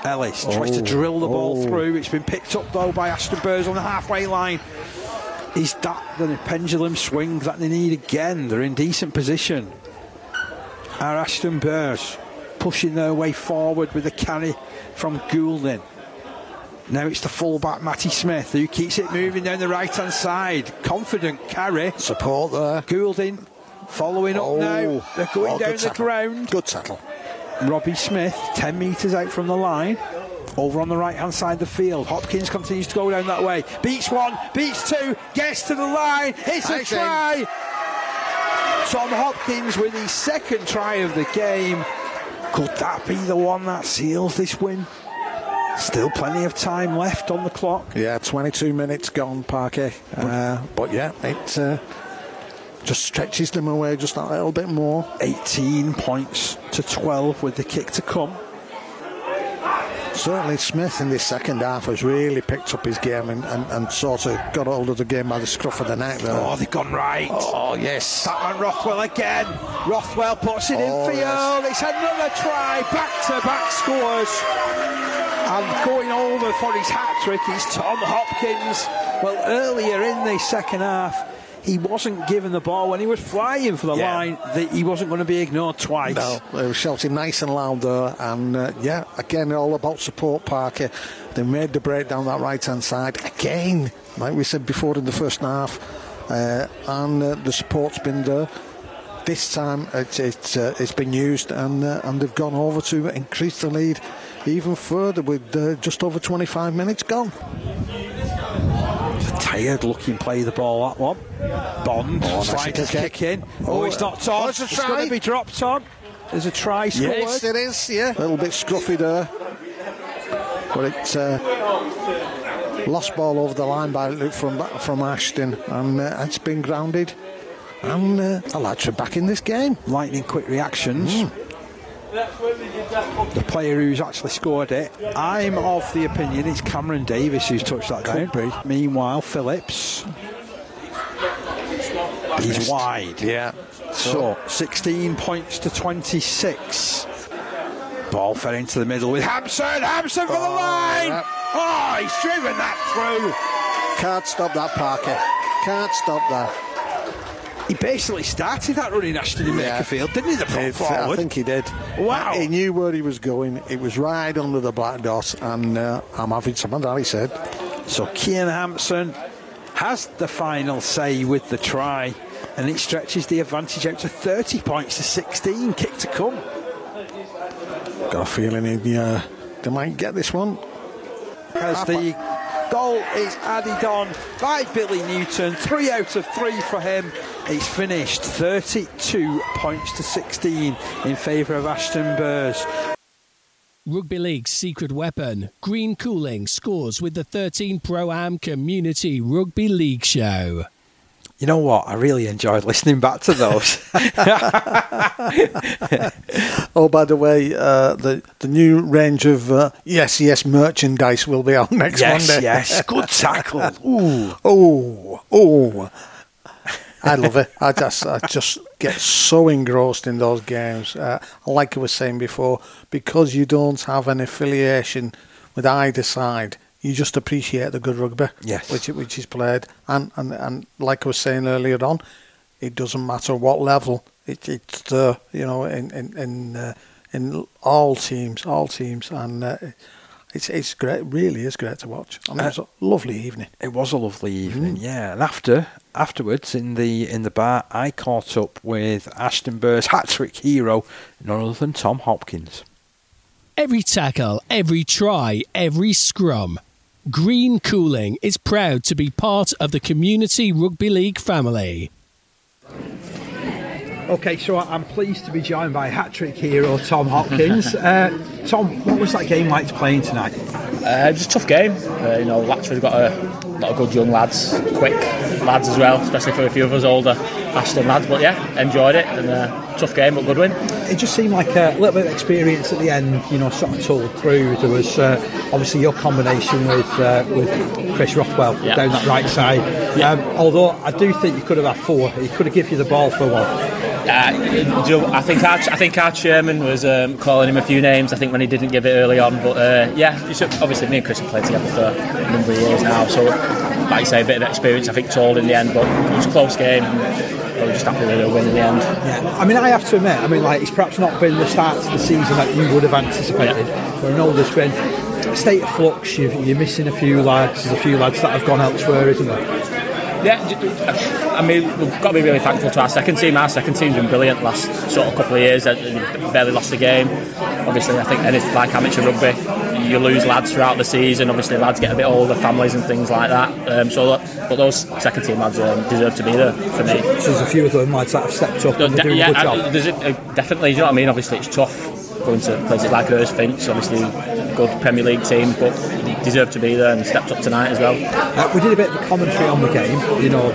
Ellis tries to drill the ball through. It's been picked up though by Ashton Burrs on the halfway line. Is that the pendulum swing that they need again? They're in decent position. Are Ashton Burrs pushing their way forward with the carry from Goulding. Now it's the fullback Matty Smith who keeps it moving down the right hand side. Confident carry.
Support there.
Goulding following up now. They're going down the ground.
Good tackle.
Robbie Smith 10 metres out from the line. Over on the right hand side of the field. Hopkins continues to go down that way. Beech 1, Beech 2, gets to the line. It's a try. Tom Hopkins with his second try of the game. Could that be the one that seals this win? Still plenty of time left on the clock.
Yeah, 22 minutes gone, Parker. But yeah, it just stretches them away just that little bit more.
18 points to 12 with the kick to come.
certainly Smith in this second half has really picked up his game and sort of got hold of the game by the scruff of the neck there.
Oh, they've gone right.
Oh, yes.
Batman Rothwell again. Rothwell puts it in field. Yes. It's another try. Back-to-back scores. And going over for his hat-trick is Tom Hopkins. Well, earlier in the second half, he wasn't given the ball when he was flying for the line. He wasn't going to be ignored twice.
No, they were shouting nice and loud there. And, again, all about support, Parker. They made the break down that right-hand side. Again, like we said before in the first half. And the support's been there. This time it's been used, and they've gone over to increase the lead even further with just over 25 minutes gone.
It's a tired looking play the ball, that one. Bond slides his kick in. It's not on. It's going to be dropped on. There's a try scored.
Yes, it is, yeah. A little bit scruffy there. But it's lost ball over the line from Ashton, and it's been grounded. And the lads are back in this game.
Lightning quick reactions. The player who's actually scored it, I'm of the opinion it's Cameron Davis who's touched that down. Meanwhile, Phillips, he's wide.
Yeah.
So 16 points to 26. Ball fell into the middle with Hampson for the line. Yeah. Oh, he's driven that through.
Can't stop that, Parker. Can't stop that.
He basically started that running Ashton in Makerfield, didn't he? The prop forward.
I think he did.
Wow.
He knew where he was going. It was right under the black dot, and I'm having some of that, he said.
So Cian Hampson has the final say with the try, and it stretches the advantage out to 30 points to 16. Kick to come.
Got a feeling they might get this one.
As the goal is added on by Billy Newton, 3 out of 3 for him. It's finished 32 points to 16 in favour of Ashton Burrs.
Rugby League's secret weapon, Green Cooling, scores with the 13 Pro-Am Community Rugby League show.
You know what? I really enjoyed listening back to those.
Oh, by the way, the new range of Yes merchandise will be out next Monday.
Yes, good tackle.
Oh. I love it. I just get so engrossed in those games. Like I was saying before, because you don't have an affiliation with either side, you just appreciate the good rugby, which is played, and like I was saying earlier on, it doesn't matter what level it's there, in all teams, and it's great. It really is great to watch. I mean, it was a lovely evening.
It was a lovely evening, yeah. And afterwards in the bar, I caught up with Ashton Burr's hat-trick hero, none other than Tom Hopkins.
Every tackle, every try, every scrum. Green Cooling is proud to be part of the Community Rugby League family.
Okay, so I'm pleased to be joined by hat-trick hero Tom Hopkins. Tom, what was that game like to play in tonight?
Just a tough game. Latchford got a lot of good young lads, quick lads as well, especially for a few of us older Ashton lads. But yeah, enjoyed it, and tough game, but good win.
It just seemed like a little bit of experience at the end, sort of told through. There was obviously your combination with Chris Rothwell down that right side. Although I do think you could have had 4. He could have given you the ball for 1.
I think our chairman was calling him a few names. I think when he didn't give it early on, but obviously me and Chris have played together for a number of years now. So, like I say, a bit of experience I think told in the end, but it was a close game. And we're just happy with a win in the end.
Yeah, I mean, I have to admit, it's perhaps not been the start to the season that you would have anticipated. But I know there's been a state of flux. You're missing a few lads. There's a few lads that have gone elsewhere, isn't there?
Yeah, we've got to be really thankful to our second team. Our second team's been brilliant last sort of couple of years. Barely lost a game. Obviously, I think anything like amateur rugby, you lose lads throughout the season. Obviously, lads get a bit older, families and things like that. But those second team lads deserve to be there for me.
So there's a few of them lads that have stepped up and they're doing a good job.
Definitely. Do you know what I mean? Obviously, it's tough. going to places like Hurst Finch, obviously good Premier League team, but deserved to be there and stepped up tonight as well.
We did a bit of a commentary on the game,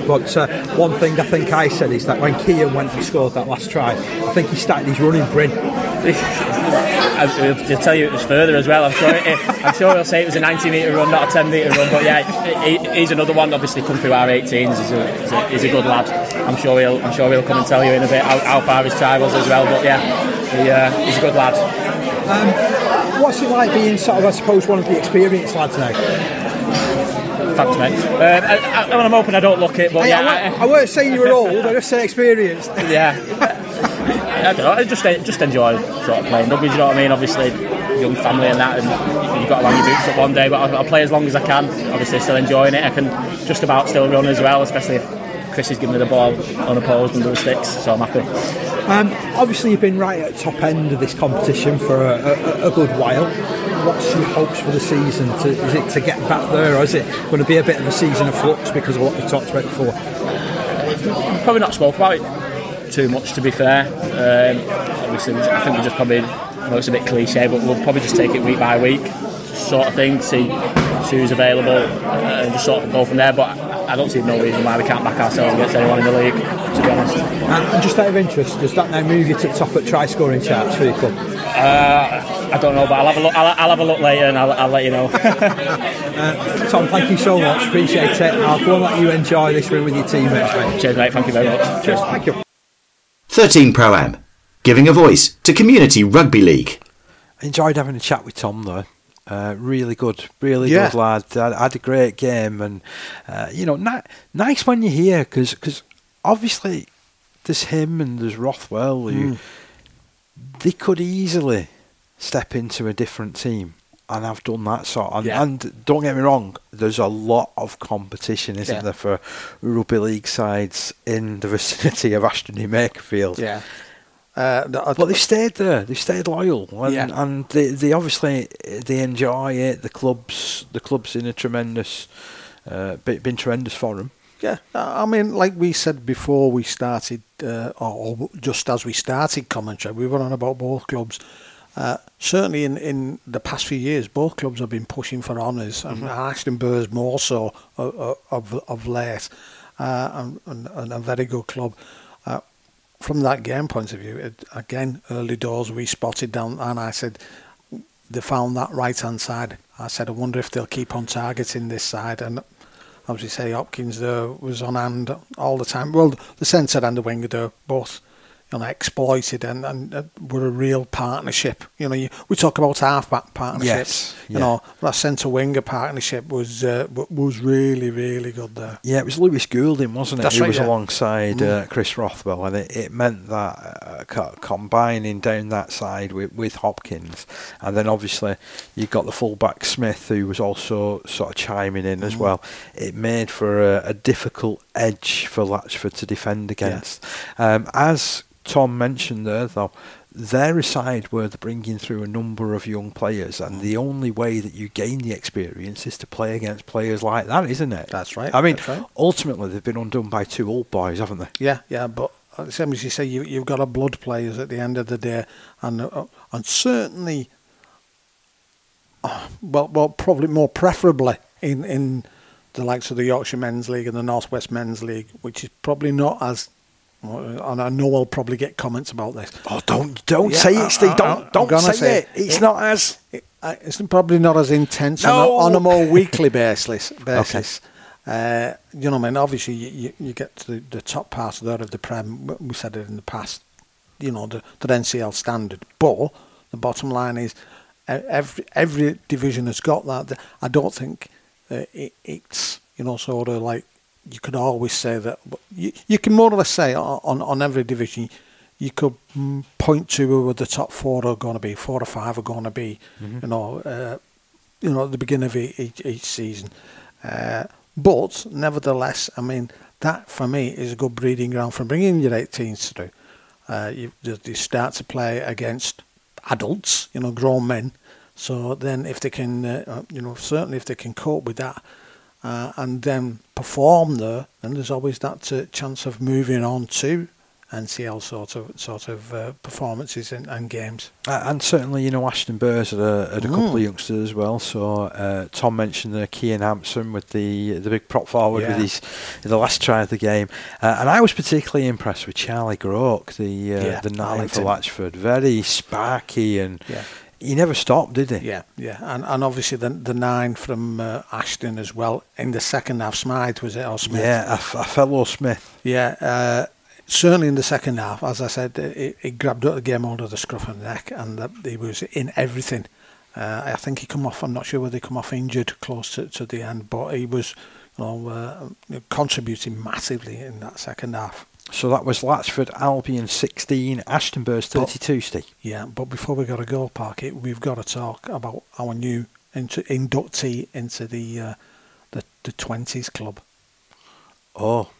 but one thing I think I said is that when Kean went and scored that last try, I think he started his running brin.
I'll tell you it was further as well. I'm sure he'll say it was a 90-metre run, not a 10-metre run, but yeah, he's another one. Obviously come through our 18s. He's a good lad. I'm sure he'll come and tell you in a bit how far his try was as well, but yeah, he's a good lad.
What's it like being sort of, I suppose, one of the experienced lads now?
Thanks, mate. I'm hoping I don't look it, but
I weren't saying you were old, I just said experienced.
Yeah. I don't know, I just enjoy sort of playing rugby, do you know what I mean? Obviously, young family and that, and you've got to hang your boots up one day, but I'll play as long as I can. Obviously, still enjoying it. I can just about still run as well, especially if Chris is giving me the ball unopposed under the sticks, so I'm happy.
Obviously, you've been right at the top end of this competition for a good while. What's your hopes for the season? Is it to get back there, or is it going to be a bit of a season of flux because of what we talked about before?
Probably not spoke about it too much, to be fair. Obviously, I think we just probably, it's a bit cliche, but we'll probably just take it week by week sort of thing, see who's available and just sort of go from there, but I don't see no reason why we can't back ourselves against anyone in the league, to be honest.
And just out of interest, does that now move you to the top at try scoring charts for your club?
I don't know, but I'll have a look later and I'll let you know.
Tom, thank you so much, appreciate it. I'll go and let you enjoy this win with your teammates, mate.
Cheers, mate, thank you very much.
Cheers, thank you.
13 Pro-Am, giving a voice to Community Rugby League.
I enjoyed having a chat with Tom though. Really good lad. Had a great game, and nice when you're here because obviously there's him and there's Rothwell who they could easily step into a different team, and I've done that sort of, and don't get me wrong, there's a lot of competition, isn't there, for rugby league sides in the vicinity of Ashton in Makerfield.
Yeah.
But they've stayed there. They've stayed loyal, and they obviously they enjoy it. The club's in a tremendous, been tremendous for them.
Yeah, I mean, like we said before we started, or just as we started commentary, we were on about both clubs. Certainly in the past few years, both clubs have been pushing for honours, and Ashton Burrs more so of late, and a very good club. From that game point of view, again, early doors we spotted down, and I said they found that right hand side. I said I wonder if they'll keep on targeting this side, and obviously say Hopkins there was on hand all the time. Well, the centre and the winger there both exploited and were a real partnership. We talk about half-back partnerships. That centre-winger partnership was really, really good there.
Yeah, it was Lewis Goulding, wasn't it?
That's
who
right,
was alongside Chris Rothwell, and it meant that combining down that side with Hopkins, and then obviously you got the full-back Smith, who was also sort of chiming in as well. It made for a difficult edge for Latchford to defend against. As Tom mentioned there, though, they're a side where they're bringing through a number of young players, and the only way that you gain the experience is to play against players like that, isn't it?
That's right.
I mean, ultimately they've been undone by two old boys, haven't they?
Yeah, but same as you say, you've got a blood players at the end of the day, and certainly, probably more preferably in the likes of the Yorkshire Men's League and the North West Men's League, which is probably not as. And I know I'll probably get comments about this.
Oh, don't say it, Steve. Don't say it. It's not as.
It's probably not as intense on a more weekly basis.
Okay.
You know what I mean? Obviously, you get to the top part of the Prem. We said it in the past. The NCL standard. But the bottom line is, every division has got that. I don't think it's sort of like. You could always say that you can more or less say on every division you could point to who the top 4 are going to be, 4 or 5 are going to be, at the beginning of each season. But nevertheless, I mean that for me is a good breeding ground for bringing your 18s through. You start to play against adults, grown men. So then, if they can, certainly if they can cope with that. And then perform there, then there's always that chance of moving on to NCL sort of performances and games.
And certainly, Ashton Burrs had a couple of youngsters as well. So Tom mentioned Kean Hampson with the big prop forward with the last try of the game, and I was particularly impressed with Charlie Groke, the 9 for Latchford. Very sparky and. Yeah. He never stopped, did he?
Yeah. And obviously the 9 from Ashton as well. In the second half, Smythe, was it, or Smith?
Yeah, a fellow Smith.
Yeah, certainly in the second half, as I said, he grabbed up the game under the scruff of the neck, and he was in everything. I think he come off, I'm not sure whether he come off injured close to the end, but he was contributing massively in that second half.
So that was Latchford, Albion 16, Ashton Burrs 32, Steve.
Yeah, but before we got to go, Parky, we've got to talk about our new inductee into the 20s club.
Oh.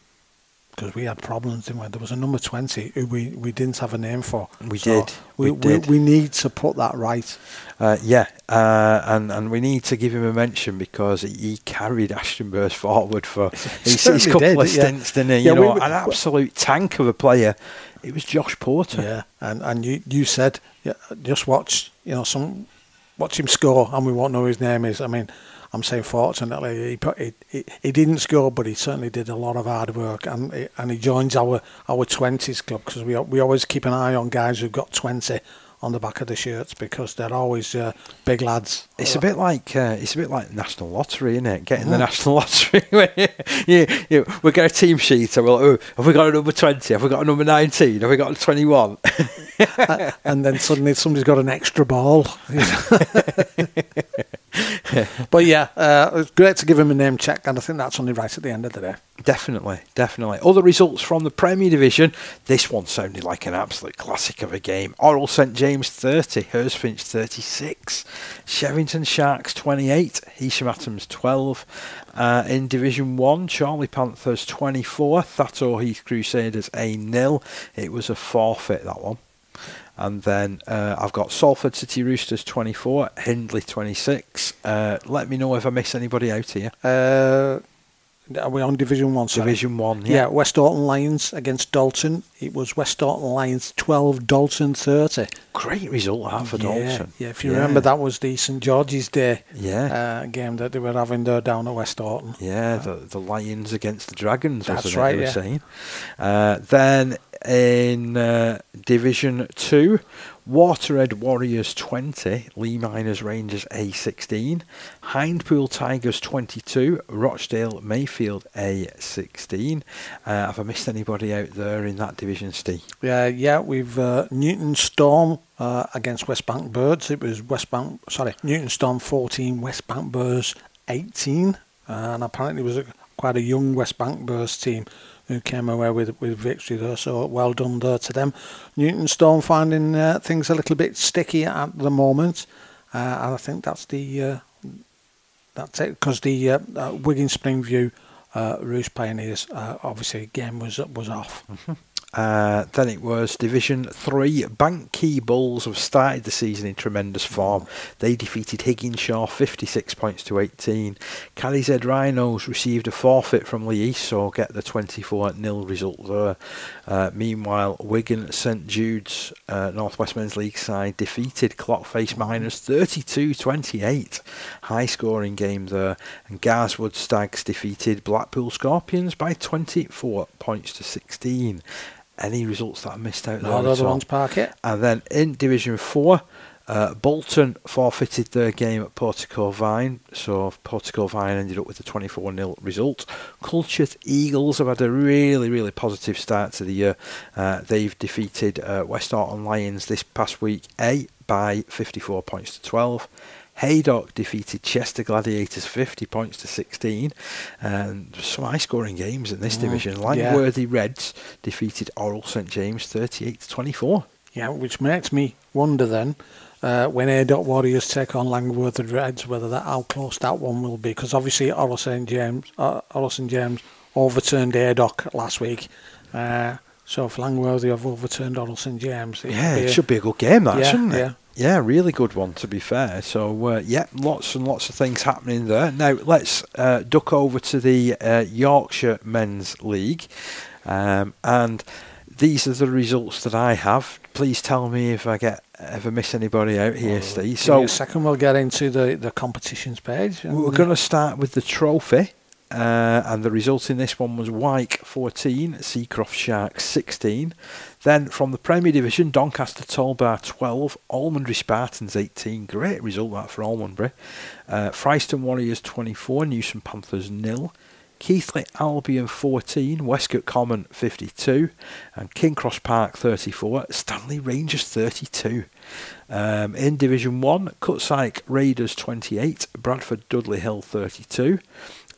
Because we had problems, didn't we? There was a number 20 who we didn't have a name for.
We did.
We need to put that right.
And we need to give him a mention because he carried Ashton Burrs forward for his couple of stints, didn't he? An absolute tank of a player. It was Josh Porter.
Yeah, and you said, just watch him score, and we won't know who his name is. I mean, I'm saying fortunately he didn't score, but he certainly did a lot of hard work, and he joins our 20s club, because we always keep an eye on guys who've got 20 on the back of the shirts, because they're always big lads.
It's a bit like National Lottery, isn't it? Getting the National Lottery. We get a team sheet, and we're like, have we got a number 20? Have we got a number 19? Have we got a 21?
And then suddenly somebody's got an extra ball. But it's great to give him a name check, and I think that's only right at the end of the day.
Definitely. Other results from the Premier Division. This one sounded like an absolute classic of a game. Orrell St James 30, Hurstfinch 36, Shevington Sharks 28, Heysham Atoms 12. In Division 1, Charlie Panthers 24, Thatto Heath Crusaders 0. It was a forfeit, that one. And then I've got Salford City Roosters 24, Hindley 26. Let me know if I miss anybody out here.
Are we on Division 1? Sorry?
Division 1, yeah.
West Orton Lions against Dalton. It was West Orton Lions 12, Dalton 30.
Great result that for Dalton.
Yeah, if you remember, that was the St George's Day game that they were having there down at West Orton.
Yeah, the Lions against the Dragons,
that's right,
they were saying. Then in Division 2, Waterhead Warriors 20, Lee Miners Rangers A16, Hindpool Tigers 22, Rochdale Mayfield A16. Have I missed anybody out there in that division, Steve?
Yeah, we've Newton Storm against West Bank Birds. It was Newton Storm 14, West Bank Birds 18, and apparently it was quite a young West Bank Birds team who came away with victory there, so well done there to them. Newton Storm finding things a little bit sticky at the moment, and I think that's it, because the Wigan Springview Roost Pioneers obviously game was off.
Mm-hmm. Then it was Division 3. Bank Key Bulls have started the season in tremendous form. They defeated Higginshaw 56 points to 18. Caddy's Rhinos received a forfeit from Lee East, so get the 24-0 result there. Meanwhile, Wigan St Judes, North West Men's League side, defeated Clockface Miners 32-28. High scoring game there. And Garswood Stags defeated Blackpool Scorpions by 24 points to 16. Any results that I missed out there?
No, they're the ones, Parky.
And then in Division 4, Bolton forfeited their game at Portico Vine, so Portico Vine ended up with a 24-0 result. Cultured Eagles have had a really, really positive start to the year. They've defeated West Orton Lions this past week by 54 points to 12. Haydock defeated Chester Gladiators 50 points to 16. And some high scoring games in this division. Langworthy Reds defeated Orrell St James 38 to 24.
Yeah, which makes me wonder then when Haydock Warriors take on Langworthy Reds how close that one will be, because obviously Orrell St James overturned Haydock last week. So if Langworthy have overturned Orrell St James,
it should be a good game, shouldn't it?
Yeah.
Yeah, really good one, to be fair. So, lots and lots of things happening there. Now, let's duck over to the Yorkshire Men's League. And these are the results that I have. Please tell me if I ever miss anybody out here, Steve.
So a second, we'll get into the competitions page.
We're going to start with the trophy. And the result in this one was Wyke 14, Seacroft Sharks 16. Then from the Premier Division, Doncaster Tollbar 12, Almondbury Spartans 18. Great result that for Almondbury. Fryston Warriors 24, Newson Panthers 0. Keighley Albion 14, Westcott Common 52, and King Cross Park 34, Stanley Rangers 32. In Division 1, Cutsyke Raiders 28, Bradford Dudley Hill 32.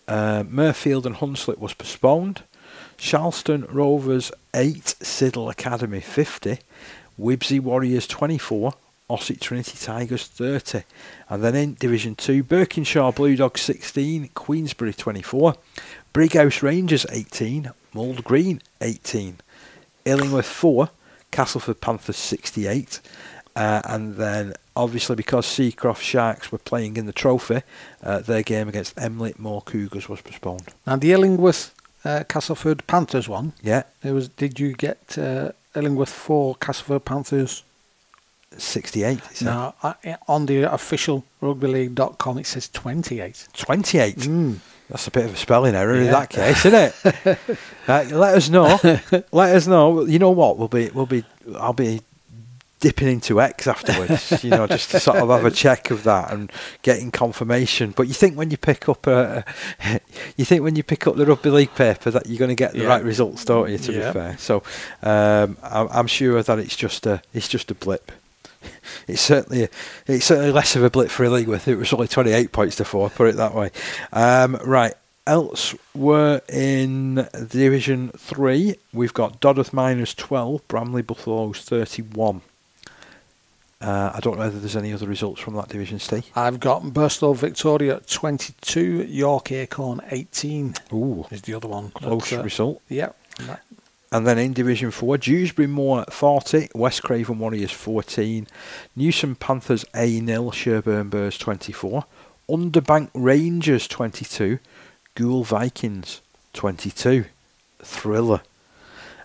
Murfield and Hunslet was postponed. Charleston Rovers 8, Siddle Academy 50, Wibsey Warriors 24, Ossett Trinity Tigers 30. And then in Division 2, Birkinshaw Blue Dogs 16, Queensbury 24, Brighouse Rangers 18, Mould Green 18, Illingworth 4, Castleford Panthers 68. And then obviously because Seacroft Sharks were playing in the trophy, their game against Emley Moor Cougars was postponed.
And the Illingworth Castleford Panthers one.
Yeah.
Did you get Illingworth 4, Castleford Panthers
68?
No, on the official rugbyleague.com it says 28.
28? That's a bit of a spelling error in that case, isn't it? Let us know. Let us know. You know what? I'll be dipping into X afterwards, just to sort of have a check of that and getting confirmation. But you think when you pick up the Rugby League paper that you're going to get the right results, don't you? To be fair, so I'm sure that it's just a blip. It's certainly less of a blip for Illingworth. It was only 28 points to 4. Put it that way. Right. Elsewhere in Division 3, we've got Dodworth Miners 12, Bramley Buffaloes 31. I don't know whether there's any other results from that division, Steve.
I've got Burstow Victoria 22, York Acorn 18.
Ooh,
is the other one.
Close result.
Yeah.
And then in Division 4, Dewsbury Moor 40, West Craven Warriors 14, Newson Panthers A0, Sherburn Bears 24, Underbank Rangers 22, Goole Vikings 22. Thriller.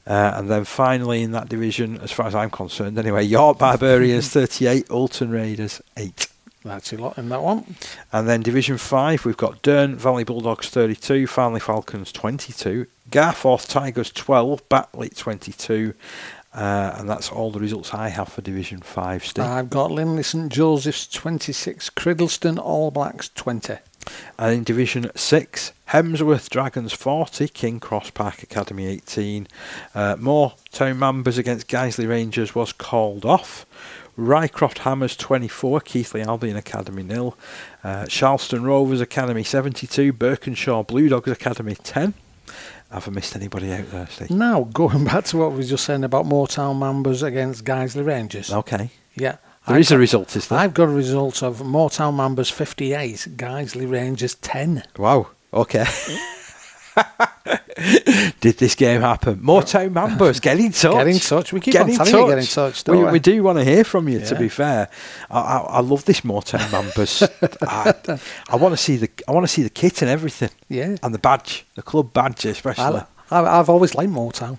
And then finally in that division, as far as I'm concerned anyway, York Barbarians 38, Alton Raiders 8.
That's a lot in that one.
And then Division 5, we've got Dearne Valley Bulldogs 32, Farnley Falcons 22, Garforth Tigers 12, Batley 22. And that's all the results I have for Division 5, Steve.
I've got Linley St Joseph's 26, Criddleston All Blacks 20.
And in Division 6, Hemsworth Dragons 40, King Cross Park Academy 18. Moore Town Mambas against Guiseley Rangers was called off. Rycroft Hammers 24, Keighley Albion Academy 0. Charleston Rovers Academy 72, Birkinshaw Blue Dogs Academy 10. Have I missed anybody out there, Steve?
Now, going back to what we were just saying about Moortown Mambas against Guiseley Rangers.
Okay.
Yeah.
There is a result, is there?
I've got a result of Moortown Mambas 58, Guiseley Rangers 10.
Wow. Okay. Did this game happen? Moortown Mambas, get in touch.
Get in touch. We keep on telling you get in touch.
We do want to hear from you, to be fair. I love this Moortown Mambas. I want to see the kit and everything.
Yeah.
And the badge, the club badge especially.
I've always liked Moortown.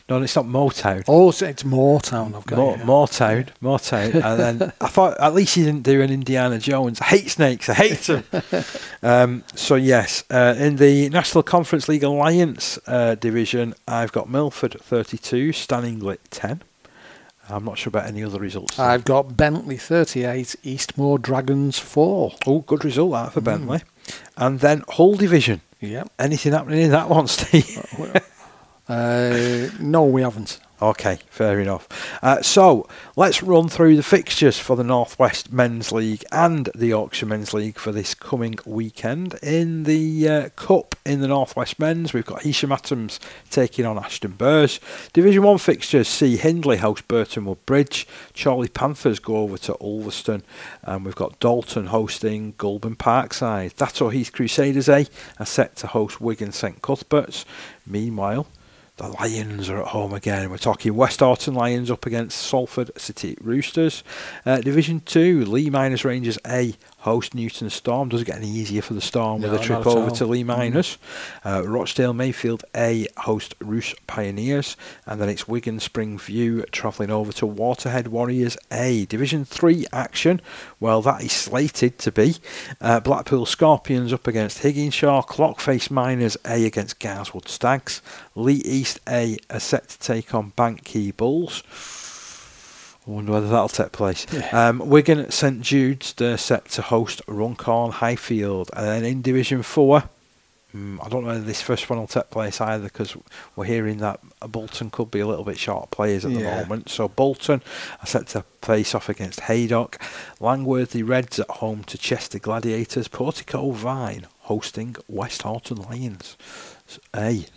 No, it's not Motown.
Oh, it's Moortown. I've got
Moortown. And then I thought at least he didn't do an Indiana Jones. I hate snakes. I hate them. So yes, in the National Conference League Alliance division, I've got Milford 32, Staninglet 10. I'm not sure about any other results.
I've got Bentley 38, Eastmoor Dragons 4.
Oh, good result that for Bentley. And then Hull division.
Yeah.
Anything happening in that one, Steve?
No, we haven't.
Okay, fair enough. So let's run through the fixtures for the North West Men's League and the Yorkshire Men's League for this coming weekend. In the Cup in the North West Men's, we've got Heysham Atoms taking on Ashton Bears. Division 1 fixtures see Hindley host Burton Wood Bridge. Chorley Panthers go over to Ulverston. And we've got Dalton hosting Goulburn Parkside. Thatto Heath Crusaders are set to host Wigan St Cuthberts. Meanwhile, The Lions are at home again. We're talking West Horton Lions up against Salford City Roosters. Division 2, Lee Miners Rangers A host Newton Storm. Doesn't get any easier for the Storm with a trip over to Lee Miners. Rochdale Mayfield A host Roos Pioneers. And then it's Wigan Springview travelling over to Waterhead Warriors A. Division 3 action. Well, that is slated to be Blackpool Scorpions up against Higginshaw. Clockface Miners A against Garswood Stags. Lee East A are set to take on Bank-Key Bulls. I wonder whether that'll take place. Yeah. Wigan St Judes, they're set to host Runcorn Highfield. And then in Division 4, I don't know whether this first one will take place either, because we're hearing that Bolton could be a little bit short of players at the moment. So Bolton are set to face off against Haydock. Langworthy Reds at home to Chester Gladiators. Portico Vine hosting West Horton Lions.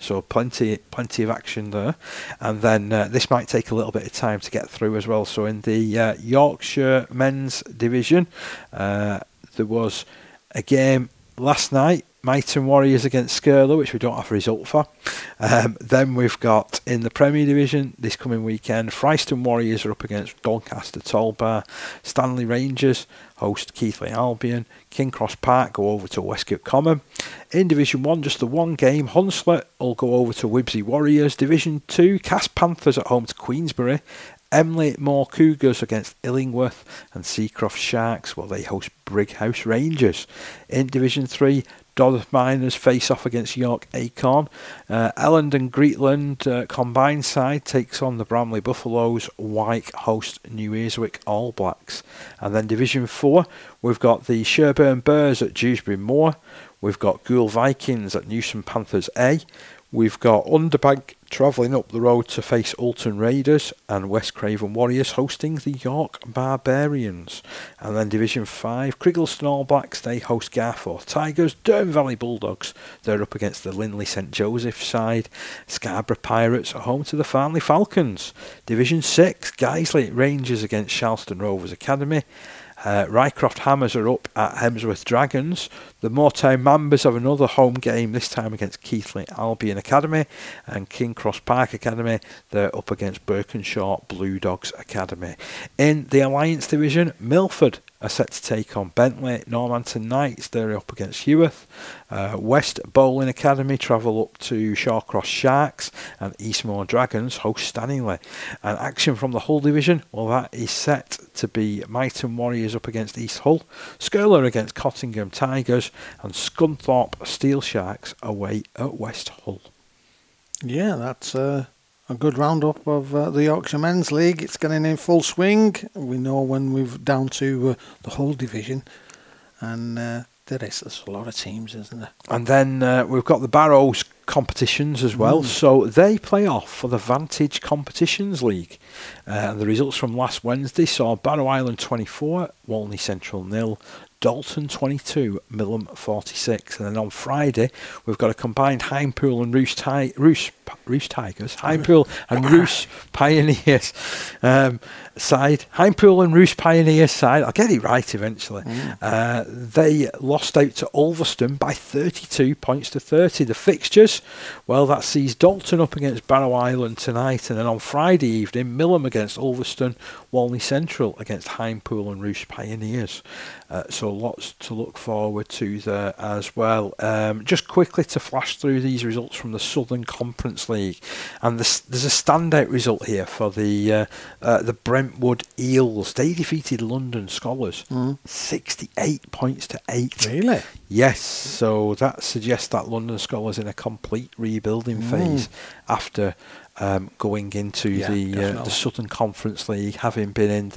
So plenty of action there, and then this might take a little bit of time to get through as well. So in the Yorkshire men's division, there was a game last night, Myton Warriors against Skirler, which we don't have a result for. Then we've got in the Premier Division this coming weekend, Fryston Warriors are up against Doncaster Tollbar. Stanley Rangers host Keighley Albion. King Cross Park go over to Westgate Common. In Division 1, just the one game, Hunslet will go over to Wibsey Warriors. Division 2, Cass Panthers at home to Queensbury. Emley Moor Cougars against Illingworth, and Seacroft Sharks, well, they host Brighouse Rangers. In Division 3, Dodworth Miners face off against York Acorn. Elland and Greetland combined side takes on the Bramley Buffaloes. Wyke host New Earswick All Blacks. And then Division 4, we've got the Sherburn Bears at Dewsbury Moor. We've got Goole Vikings at Newson Panthers A. We've got Underbank travelling up the road to face Ulton Raiders, and West Craven Warriors hosting the York Barbarians. And then Division 5, Criggleston All Blacks, they host Garforth Tigers. Durham Valley Bulldogs, they're up against the Linley St Joseph side. Scarborough Pirates are home to the Farnley Falcons. Division 6, Guiseley Rangers against Charleston Rovers Academy. Rycroft Hammers are up at Hemsworth Dragons. The Moortown Mambas have another home game, this time against Keighley Albion Academy. And King Cross Park Academy, they're up against Birkenshaw Blue Dogs Academy. In the Alliance Division, Milford are set to take on Bentley. Normanton Knights, they're up against Heworth. West Bowling Academy travel up to Shawcross Sharks, and Eastmoor Dragons host Stanley. And action from the Hull Division, well, that is set to be Myton Warriors up against East Hull, Skirler against Cottingham Tigers, and Scunthorpe Steel Sharks away at West Hull.
Yeah, that's a good roundup of the Yorkshire Men's League. It's getting in full swing. We know when we're down to the Hull Division, and there's a lot of teams, isn't there? And
then we've got the Barrows competitions as well. So they play off for the Vantage Competitions League. And the results from last Wednesday saw Barrow Island 24, Walney Central 0, Dalton 22, Millom 46, and then on Friday we've got a combined Highpool and Roos Tigers, Highpool and Roos Pioneers side. Highpool and Roos Pioneers side, I'll get it right eventually. They lost out to Ulverston by 32 points to 30. The fixtures, well, that sees Dalton up against Barrow Island tonight, and then on Friday evening, Millom against Ulverston, Walney Central against Highpool and Roos Pioneers. So lots to look forward to there as well. Just quickly to flash through these results from the Southern Conference League, and there's a standout result here for the Brentwood Eels. They defeated London Scholars 68 points to 8.
Really?
Yes, so that suggests that London Scholars in a complete rebuilding phase after going into the Southern Conference League, having been in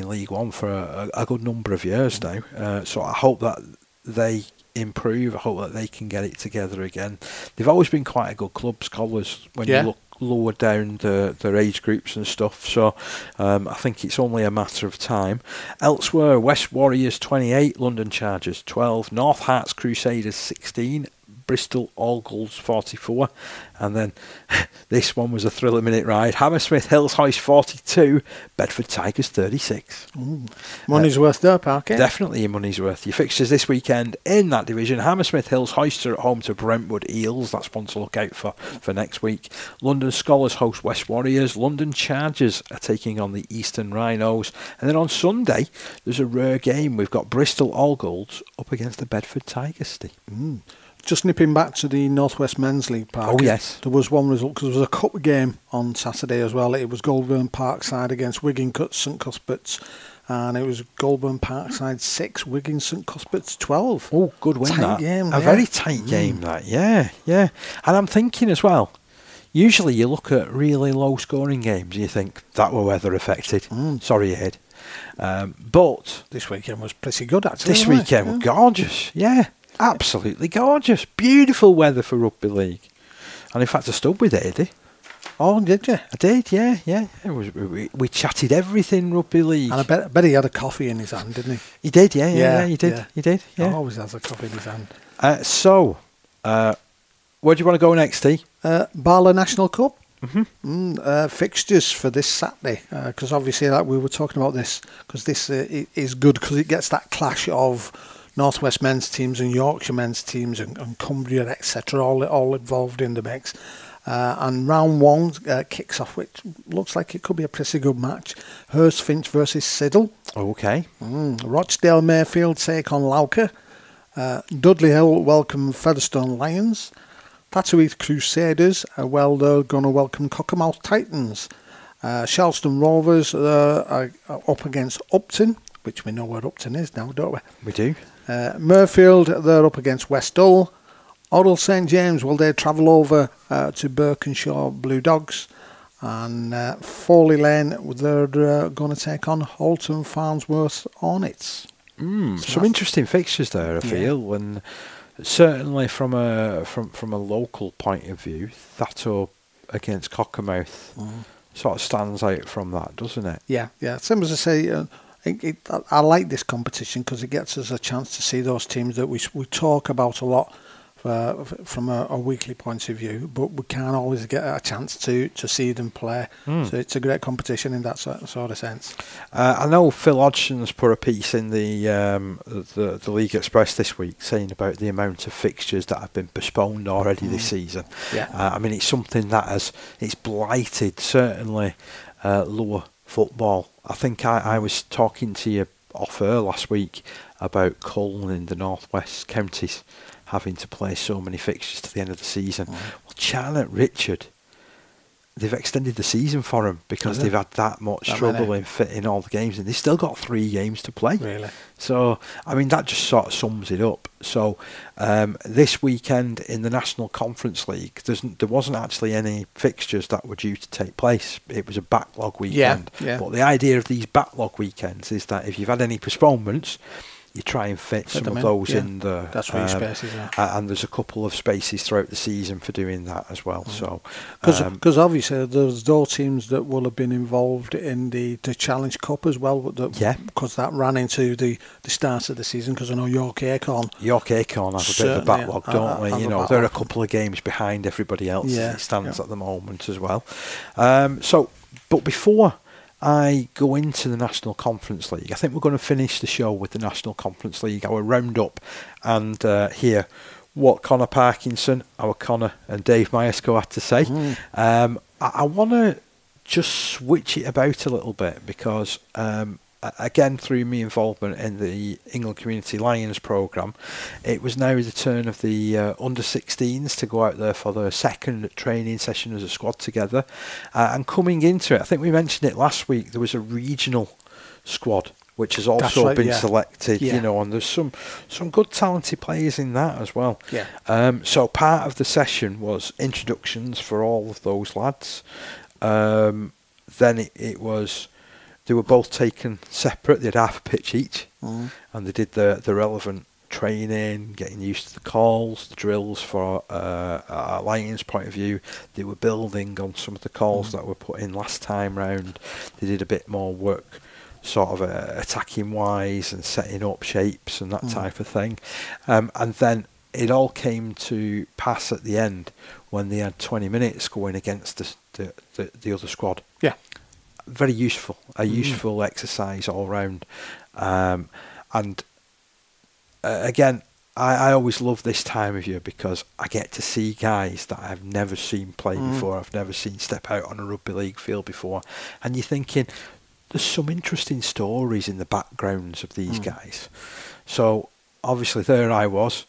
League One for a good number of years now. So I hope that they improve. I hope that they can get it together again. They've always been quite a good club, Scholars, when you look lower down their age groups and stuff. So I think it's only a matter of time. Elsewhere, West Warriors 28, London Chargers 12, North Hearts Crusaders 16, Bristol All Golds 44. And then this one was a thriller minute ride. Hammersmith Hills Hoist 42, Bedford Tigers 36.
Money's worth there, Parky.
Definitely your money's worth. Your fixtures this weekend in that division: Hammersmith Hills Hoist are at home to Brentwood Eels. That's one to look out for next week. London Scholars host West Warriors. London Chargers are taking on the Eastern Rhinos. And then on Sunday, there's a rare game. We've got Bristol All Golds up against the Bedford Tigers, Steve.
Just nipping back to the North West Men's League, Park.
Oh, yes.
There was one result, because there was a cup game on Saturday as well. It was Goulburn Parkside against Wigan St Cuthberts, and it was Goulburn Parkside 6, Wigan St Cuthberts 12.
Oh, good win,
tight
that.
Game,
a very tight game, that. Yeah. And I'm thinking as well, usually you look at really low-scoring games and you think, that were weather affected. Sorry, Ed. But
this weekend was pretty good, actually.
This weekend was gorgeous, yeah. Absolutely gorgeous. Beautiful weather for Rugby League. And in fact, I stood with Eddie.
Oh, did you?
I did, yeah. We chatted everything Rugby League.
And I bet he had a coffee in his hand, didn't he?
He did, yeah. He did.
He always has a coffee in his hand.
So, where do you want to go next, T?
Barlow National Cup. Fixtures for this Saturday, because obviously like we were talking about this, because this is good because it gets that clash of North West men's teams and Yorkshire men's teams and Cumbria, etc., all involved in the mix. And round one kicks off, which looks like it could be a pretty good match. Hurst Finch versus Siddle.
Okay.
Rochdale Mayfield take on Lauker. Dudley Hill welcome Featherstone Lions. Tatooeth Crusaders they're going to welcome Cockermouth Titans. Charleston Rovers are up against Upton, which we know where Upton is now, don't we?
We do.
Murfield, they're up against West Hull. Oddle St James, they travel over to Birkenshaw Blue Dogs. And Foley Lane, they're going to take on Halton Farnsworth Hornets.
Some interesting fixtures there, I feel, and certainly from a local point of view, Thatto against Cockermouth sort of stands out from that, doesn't it? Yeah.
Same as I say, I like this competition because it gets us a chance to see those teams that we talk about a lot from a weekly point of view, but we can't always get a chance to see them play. So it's a great competition in that sort of sense.
I know Phil Hodgson's put a piece in the League Express this week saying about the amount of fixtures that have been postponed already this season. I mean, it's something that it's blighted certainly lower football. I think I was talking to you off air last week about Cullen in the North West counties having to play so many fixtures to the end of the season. Well, Charlotte Richard, they've extended the season for them because they've had that much trouble in fitting all the games, and they've still got 3 games to play.
Really?
So, I mean, that just sort of sums it up. So, this weekend in the National Conference League, there wasn't actually any fixtures that were due to take place. It was a backlog weekend.
Yeah.
But the idea of these backlog weekends is that if you've had any postponements, you try and fit some of those in there.
That's where your spaces are.
And there's a couple of spaces throughout the season for doing that as well. So,
because obviously there's those teams that will have been involved in the Challenge Cup as well. Because that ran into the start of the season. Because I know York Acorn
have a bit of a backlog, don't they? They're a couple of games behind everybody else as it stands at the moment as well. But before I go into the National Conference League, I think we're going to finish the show with the National Conference League, our roundup, and hear what Connor Parkinson, our Connor, and Dave Myerscough had to say. I want to just switch it about a little bit because, again, through my involvement in the England Community Lions programme, it was now the turn of the under-16s to go out there for their second training session as a squad together. And coming into it, I think we mentioned it last week, there was a regional squad which has also been selected, and there's some good talented players in that as well. So part of the session was introductions for all of those lads. Then it was... They were both taken separate. They had half a pitch each, and they did the relevant training, getting used to the calls, the drills for a Lions point of view. They were building on some of the calls that were put in last time round. They did a bit more work, sort of attacking wise and setting up shapes and that type of thing. And then it all came to pass at the end when they had 20 minutes going against the other squad.
Yeah.
Very useful, useful exercise all round. And again, I always love this time of year because I get to see guys that I've never seen play before. I've never seen step out on a rugby league field before. And you're thinking, there's some interesting stories in the backgrounds of these guys. So, obviously, there I was.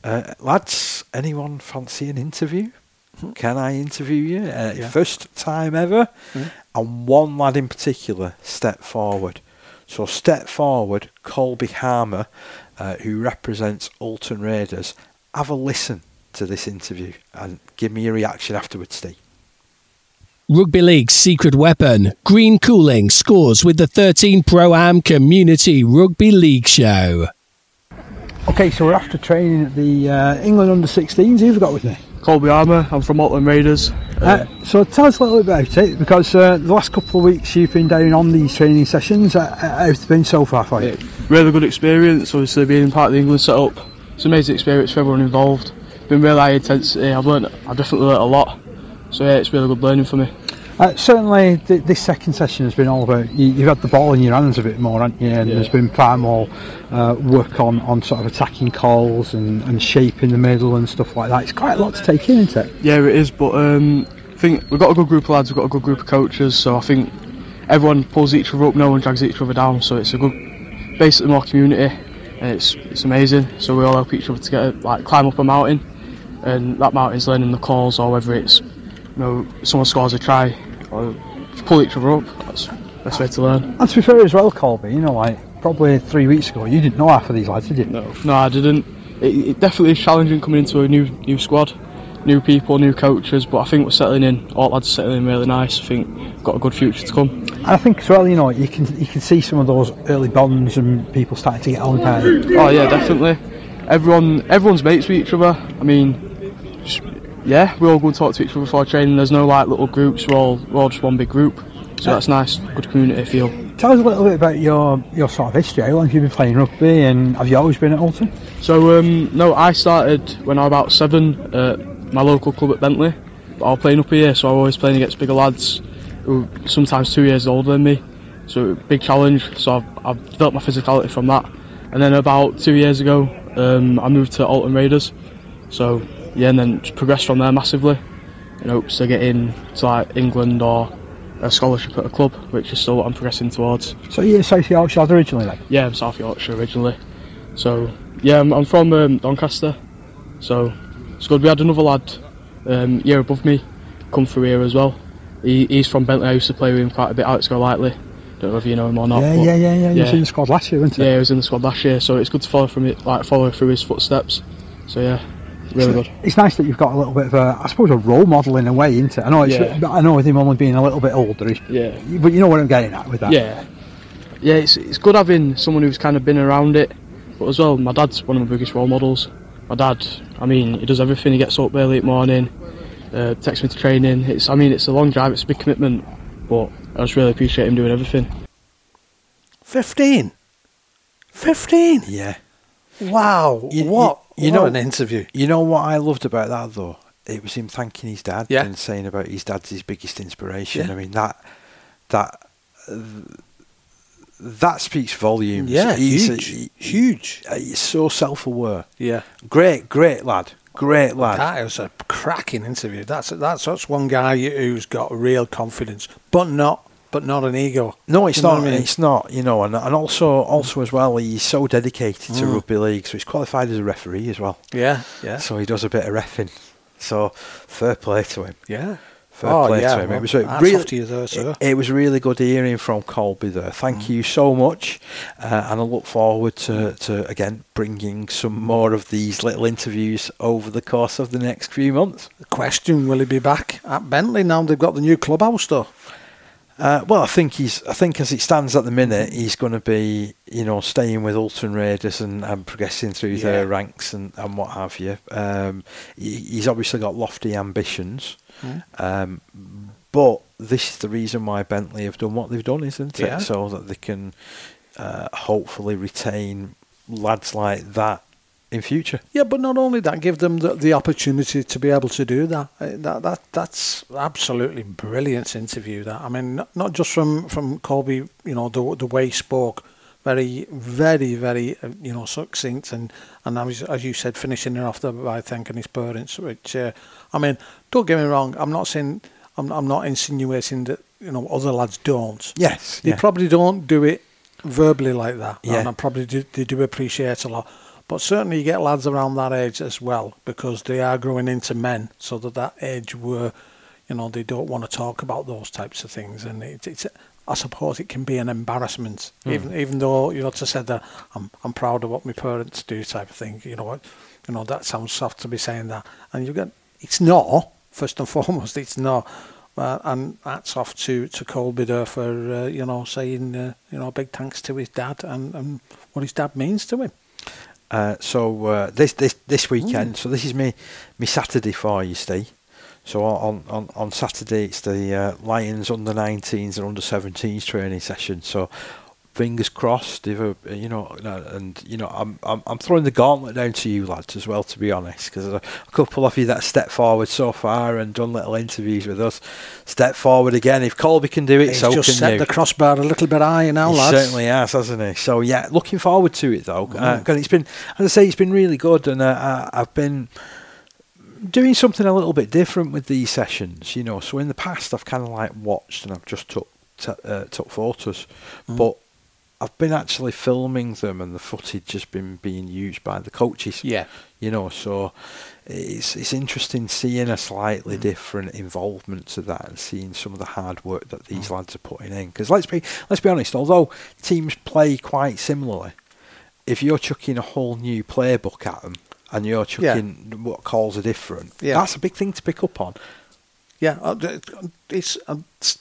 Lads, anyone fancy an interview? Can I interview you? First time ever. And one lad in particular stepped forward. So, step forward, Kolby Harmer, who represents Alton Raiders. Have a listen to this interview and give me your reaction afterwards, Steve.
Rugby League's secret weapon, Green Cooling, scores with the 13 Pro-Am Community Rugby League Show.
Okay, so we're after training at the England under-16s. Who've we got with me?
Kolby Harmer, I'm from Alton Raiders.
So tell us a little bit about it, because the last couple of weeks you've been down on these training sessions. How's it been so far for you?
Really good experience, obviously being part of the England setup. It's an amazing experience for everyone involved. Been really high intensity, I've definitely learnt a lot. So yeah, it's really good learning for me.
Certainly this second session has been all about, you've had the ball in your hands a bit more, haven't you? And there's been far more work on sort of attacking calls and shaping the middle and stuff like that. It's quite a lot to take in, isn't it?
Yeah, it is, but I think we've got a good group of lads, we've got a good group of coaches, so I think everyone pulls each other up, no one drags each other down, so it's a good, basically more community, and it's amazing. So we all help each other to get climb up a mountain, and that mountain's learning the calls, or whether it's someone scores a try, or pull each other up. That's the best way to learn.
And to be fair as well, Kolby, probably 3 weeks ago you didn't know half of these lads, did you?
No, I didn't. It definitely is challenging coming into a new squad, new people, new coaches, but I think we're settling in. All lads are settling in really nice. I think we've got a good future to come. And
I think as well, you can see some of those early bonds and people starting to get on.
Oh yeah, definitely. Everyone's mates with each other. I mean, yeah, we all go and talk to each other before training. There's no little groups. We're all just one big group. So that's nice, good community feel.
Tell us a little bit about your sort of history. How long have you been playing rugby, and have you always been at Alton?
So no, I started when I was about 7 at my local club at Bentley. But I was playing up here, so I was always playing against bigger lads who sometimes 2 years older than me. So big challenge. So I've developed my physicality from that. And then about 2 years ago, I moved to Alton Raiders. So yeah, and then just progressed from there massively in hopes to get into England or a scholarship at a club, which is still what I'm progressing towards.
So you're South Yorkshire originally then?
Yeah, I'm South Yorkshire originally. So yeah, I'm from Doncaster. So it's good. We had another lad year above me come through here as well. He's from Bentley. I used to play with him quite a bit. Alex Golightly. Don't know if you know him or not.
Yeah. He was in the squad last year, wasn't he?
Yeah, he was in the squad last year. So it's good to follow through his footsteps. So yeah. Really good.
It's nice that you've got a little bit of a role model in a way, isn't it? I know with him only being a little bit older, but you know what I'm getting at with that.
Yeah, it's good having someone who's kind of been around it, but as well, my dad's one of my biggest role models. My dad, he does everything. He gets up early in the morning, takes me to training. It's a long drive, it's a big commitment, but I just really appreciate him doing everything.
15?
Yeah.
Wow, what an interview.
You know what I loved about that though? It was him thanking his dad and saying about his dad's his biggest inspiration.
Yeah.
I mean that speaks volumes.
Yeah,
huge. He's so self-aware.
Yeah. Great lad. That was a cracking interview. That's one guy who's got real confidence, but not an ego.
No, it's not. It's not. And also as well, he's so dedicated to rugby league. So he's qualified as a referee as well.
Yeah.
So he does a bit of reffing. So fair play to him.
Yeah.
Fair play to him.
Well,
it was
really off to you there, sir.
It was really good hearing from Kolby there. Thank you so much, and I look forward to again bringing some more of these little interviews over the course of the next few months.
The question: will he be back at Bentley now they've got the new clubhouse though?
Well, I think as it stands at the minute, he's going to be, staying with Alton Raiders and progressing through their ranks and what have you. He's obviously got lofty ambitions, but this is the reason why Bentley have done what they've done, isn't it? So that they can hopefully retain lads like that in future.
Yeah, but not only that, give them the opportunity to be able to do that. That's absolutely brilliant interview. That, I mean, not just from Kolby, the way he spoke, very, very, very, succinct, and as you said, finishing it off by thanking his parents. Which, I mean, don't get me wrong. I'm not saying, I'm not insinuating that other lads don't.
Yes,
they probably don't do it verbally like that,
yeah.
and they do appreciate a lot. But certainly you get lads around that age as well, because they are growing into men, so that age where, they don't want to talk about those types of things, and it's I suppose it can be an embarrassment, even though to say that I'm proud of what my parents do type of thing. That sounds soft to be saying that, and it's not. First and foremost, it's not. And hats off to Kolby there for saying big thanks to his dad and what his dad means to him.
So this weekend, so this is me Saturday for you, Steve. So on Saturday it's the Lions under 19s and under 17s training session. So fingers crossed, I'm throwing the gauntlet down to you lads as well, to be honest, because a couple of you that stepped forward so far and done little interviews with us, step forward again. If Kolby can do it,
He's
so can you.
just set the crossbar a little bit higher now, lads.
He certainly has, hasn't he? So yeah, looking forward to it though, because it's been, as I say, it's been really good, and I've been doing something a little bit different with these sessions, So in the past, I've kind of like watched and I've just took photos, but I've been actually filming them, and the footage has been being used by the coaches.
Yeah.
So it's interesting seeing a slightly different involvement to that, and seeing some of the hard work that these lads are putting in. Because let's be honest, although teams play quite similarly, if you're chucking a whole new playbook at them and you're chucking what calls are different, that's a big thing to pick up on.
Yeah, it's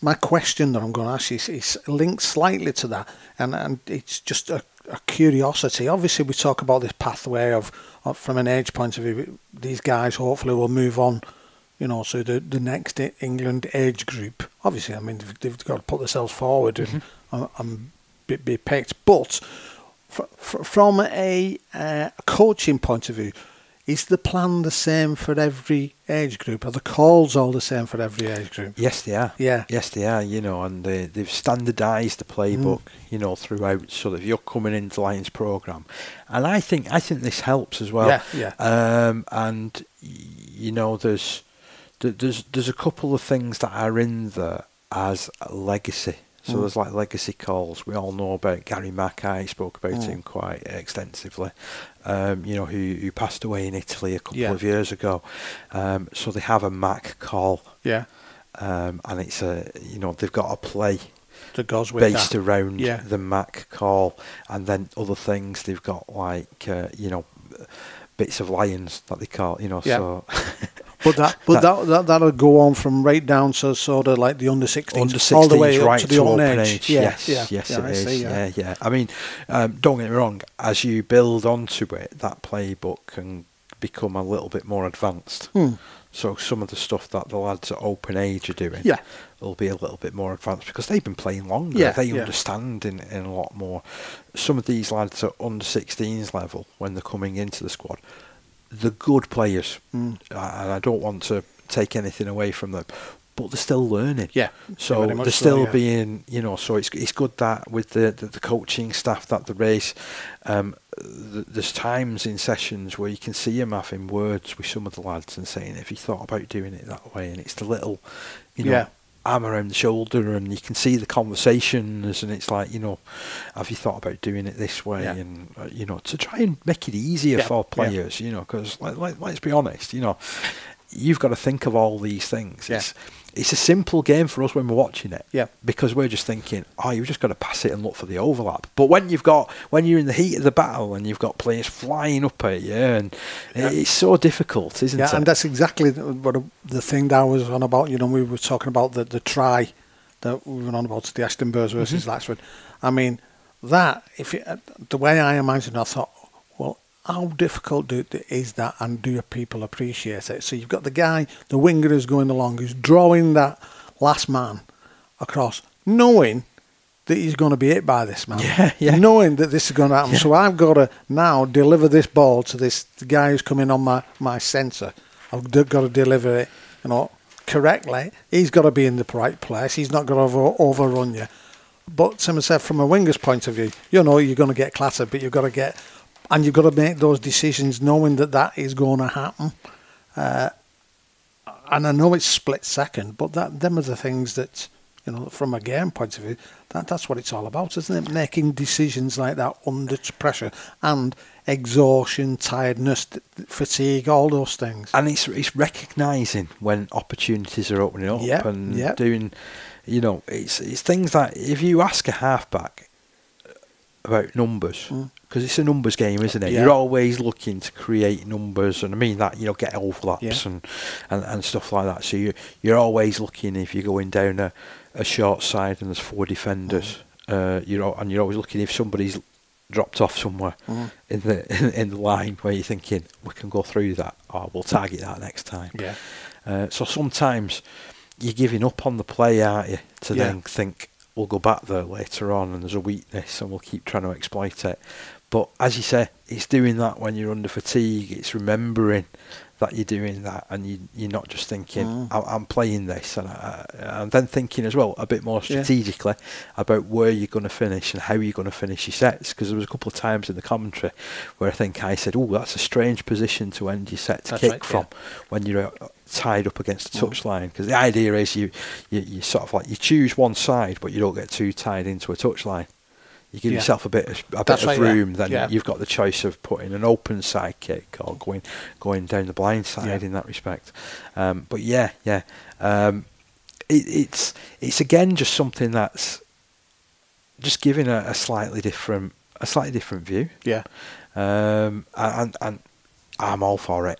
my question that I'm going to ask you is linked slightly to that, and it's just a curiosity. Obviously, we talk about this pathway of from an age point of view. These guys hopefully will move on, so the next England age group. Obviously, I mean they've got to put themselves forward and be picked. But from a coaching point of view, is the plan the same for every age group? Are the calls all the same for every age group?
Yes, they are.
Yeah.
Yes, they are, and they've standardised the playbook, throughout, so that if you're coming into Lions programme. And I think this helps as well.
Yeah.
And, there's a couple of things that are in there as a legacy. So there's like legacy calls. We all know about Gary Mackay, spoke about him quite extensively, who passed away in Italy a couple of years ago. So they have a Mac call. Yeah. And it's they've got a play
that goes with
based
that.
Around the Mac call, and then other things they've got like, bits of Lions that they call, so...
But that'll go on from right down to sort of like the under 16s, all the way up
right
to the open age.
Yes, it is. Yeah. I mean, don't get me wrong. As you build onto it, that playbook can become a little bit more advanced. So some of the stuff that the lads at open age are doing, will be a little bit more advanced because they've been playing longer. They understand in a lot more. Some of these lads at under 16s level, when they're coming into the squad, the good players, and I don't want to take anything away from them, but they're still learning. So they're still being, so it's good that with the coaching staff that they raise, there's times in sessions where you can see them having words with some of the lads and saying, "Have you thought about doing it that way?" And it's the little, arm around the shoulder, and you can see the conversations, and it's like, have you thought about doing it this way? And to try and make it easier for players, because let's be honest, you've got to think of all these things. It's a simple game for us when we're watching it, because we're just thinking, you've just got to pass it and look for the overlap. But when you're in the heat of the battle and you've got players flying up at you, and it's so difficult, isn't it?
Yeah, and that's exactly the thing that I was on about. We were talking about the try that we were on about, the Ashton versus Latchford. I mean, that the way I imagined, I thought, well, how difficult is that, and do your people appreciate it? So you've got the guy, the winger who's going along, who's drawing that last man across, knowing that he's going to be hit by this, man.
Yeah.
Knowing that this is going to happen.
Yeah.
So I've got to now deliver this ball to the guy who's coming on my centre. I've got to deliver it, correctly. He's got to be in the right place. He's not going to overrun you. But Tim said, from a winger's point of view, you're going to get clattered, but you've got to make those decisions knowing that is going to happen. And I know it's split second, but them are the things that, from a game point of view, that's what it's all about, isn't it? Making decisions like that under pressure and exhaustion, tiredness, fatigue, all those things.
And it's recognising when opportunities are opening up and doing, it's things that if you ask a halfback about numbers, because it's a numbers game, isn't it? You're always looking to create numbers, and I mean that, get overlaps and stuff like that. So you're always looking, if you're going down a short side and there's 4 defenders, you're always looking if somebody's dropped off somewhere in the line where you're thinking we can go through that, or we'll target that next time. So sometimes you're giving up on the play, aren't you, to then think we'll go back there later on and there's a weakness and we'll keep trying to exploit it. But as you say, it's doing that when you're under fatigue. It's remembering that you're doing that, and you're not just thinking I'm playing this, and then thinking as well a bit more strategically about where you're going to finish and how you're going to finish your sets. Because there was a couple of times in the commentary where I think I said, that's a strange position to end your set to kick from when you're tied up against the touchline. Because the idea is you sort of like you choose one side, but you don't get too tied into a touchline. You give yourself a bit of room, then you've got the choice of putting an open side kick or going down the blind side in that respect. But it's again just something that's just giving a slightly different view. And I'm all for it.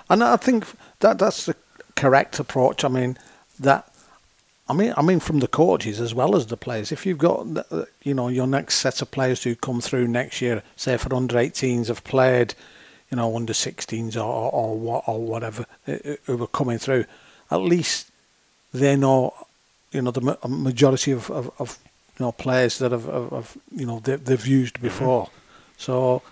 And I think that's the correct approach. I mean from the coaches as well as the players. If you've got, your next set of players who come through next year, say for under 18s have played, under 16s or whatever, who are coming through, at least they know, the majority of players that they've used before. So,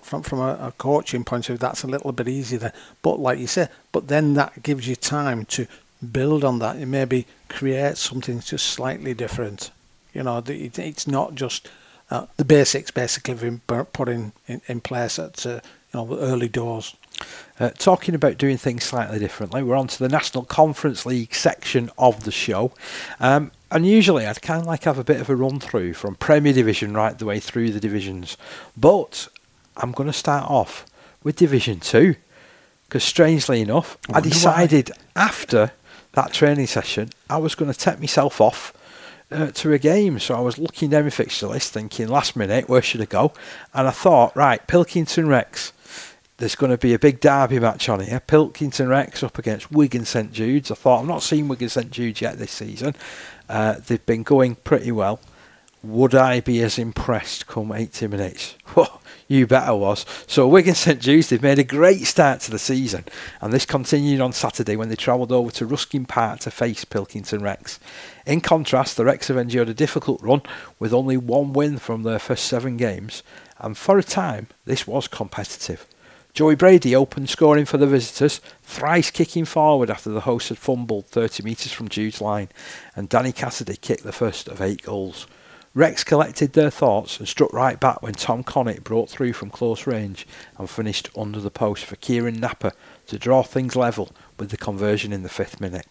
from a coaching point of view, that's a little bit easier then. But like you say, then that gives you time to build on that and maybe create something just slightly different. It's not just the basics basically being put in place at early doors.
Talking about doing things slightly differently, we're on to the National Conference League section of the show. And usually I'd kind of have a bit of a run through from Premier Division right the way through the divisions. But I'm going to start off with Division 2. Because strangely enough, I decided after that training session, I was going to take myself off to a game. So I was looking down my fixture list, thinking last minute, where should I go? And I thought, right, Pilkington Recs. There's going to be a big derby match on here. Pilkington Recs up against Wigan St Judes. I thought, I've not seen Wigan St Judes yet this season. They've been going pretty well. Would I be as impressed come 80 minutes? You bet I was. So Wigan St Judes, they've made a great start to the season, and this continued on Saturday when they travelled over to Ruskin Park to face Pilkington Recs. In contrast, the Recs have endured a difficult run with only one win from their first 7 games, and for a time this was competitive. Joey Brady opened scoring for the visitors, thrice kicking forward after the hosts had fumbled 30 metres from Jude's line, and Danny Cassidy kicked the first of 8 goals. Recs collected their thoughts and struck right back when Tom Connick broke through from close range and finished under the post for Kieran Napper to draw things level with the conversion in the 5th minute.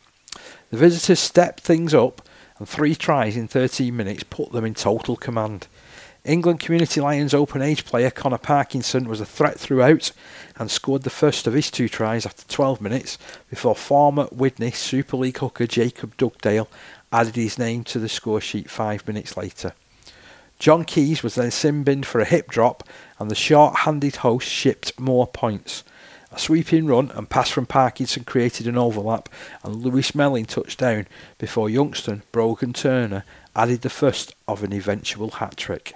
The visitors stepped things up, and 3 tries in 13 minutes put them in total command. England Community Lions open age player Connor Parkinson was a threat throughout and scored the first of his 2 tries after 12 minutes before former Widnes Super League hooker Jacob Dugdale added his name to the score sheet 5 minutes later. John Keys was then sin-binned for a hip drop, and the short-handed host shipped more points. A sweeping run and pass from Parkinson created an overlap, and Lewis Melling touched down before youngster Brogan Turner added the first of an eventual hat-trick.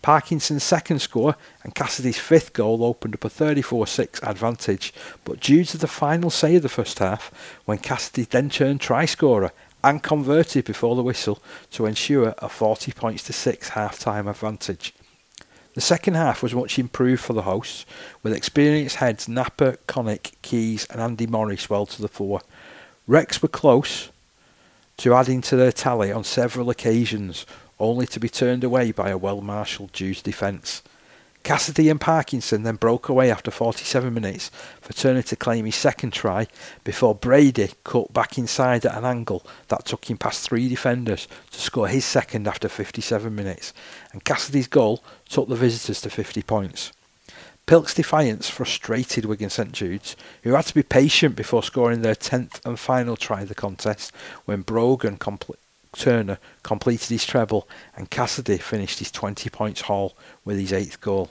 Parkinson's second score and Cassidy's 5th goal opened up a 34-6 advantage, but due to the final say of the first half, when Cassidy then turned try-scorer, and converted before the whistle to ensure a 40 points to 6 half-time advantage. The second half was much improved for the hosts, with experienced heads Napper, Connick, Keys and Andy Morris well to the fore. Recs were close to adding to their tally on several occasions, only to be turned away by a well-marshalled Judes defence. Cassidy and Parkinson then broke away after 47 minutes for Turner to claim his second try before Brady cut back inside at an angle that took him past 3 defenders to score his second after 57 minutes, and Cassidy's goal took the visitors to 50 points. Pilk's defiance frustrated Wigan St Judes, who had to be patient before scoring their 10th and final try of the contest when Brogan Turner completed his treble and Cassidy finished his 20 points haul with his 8th goal.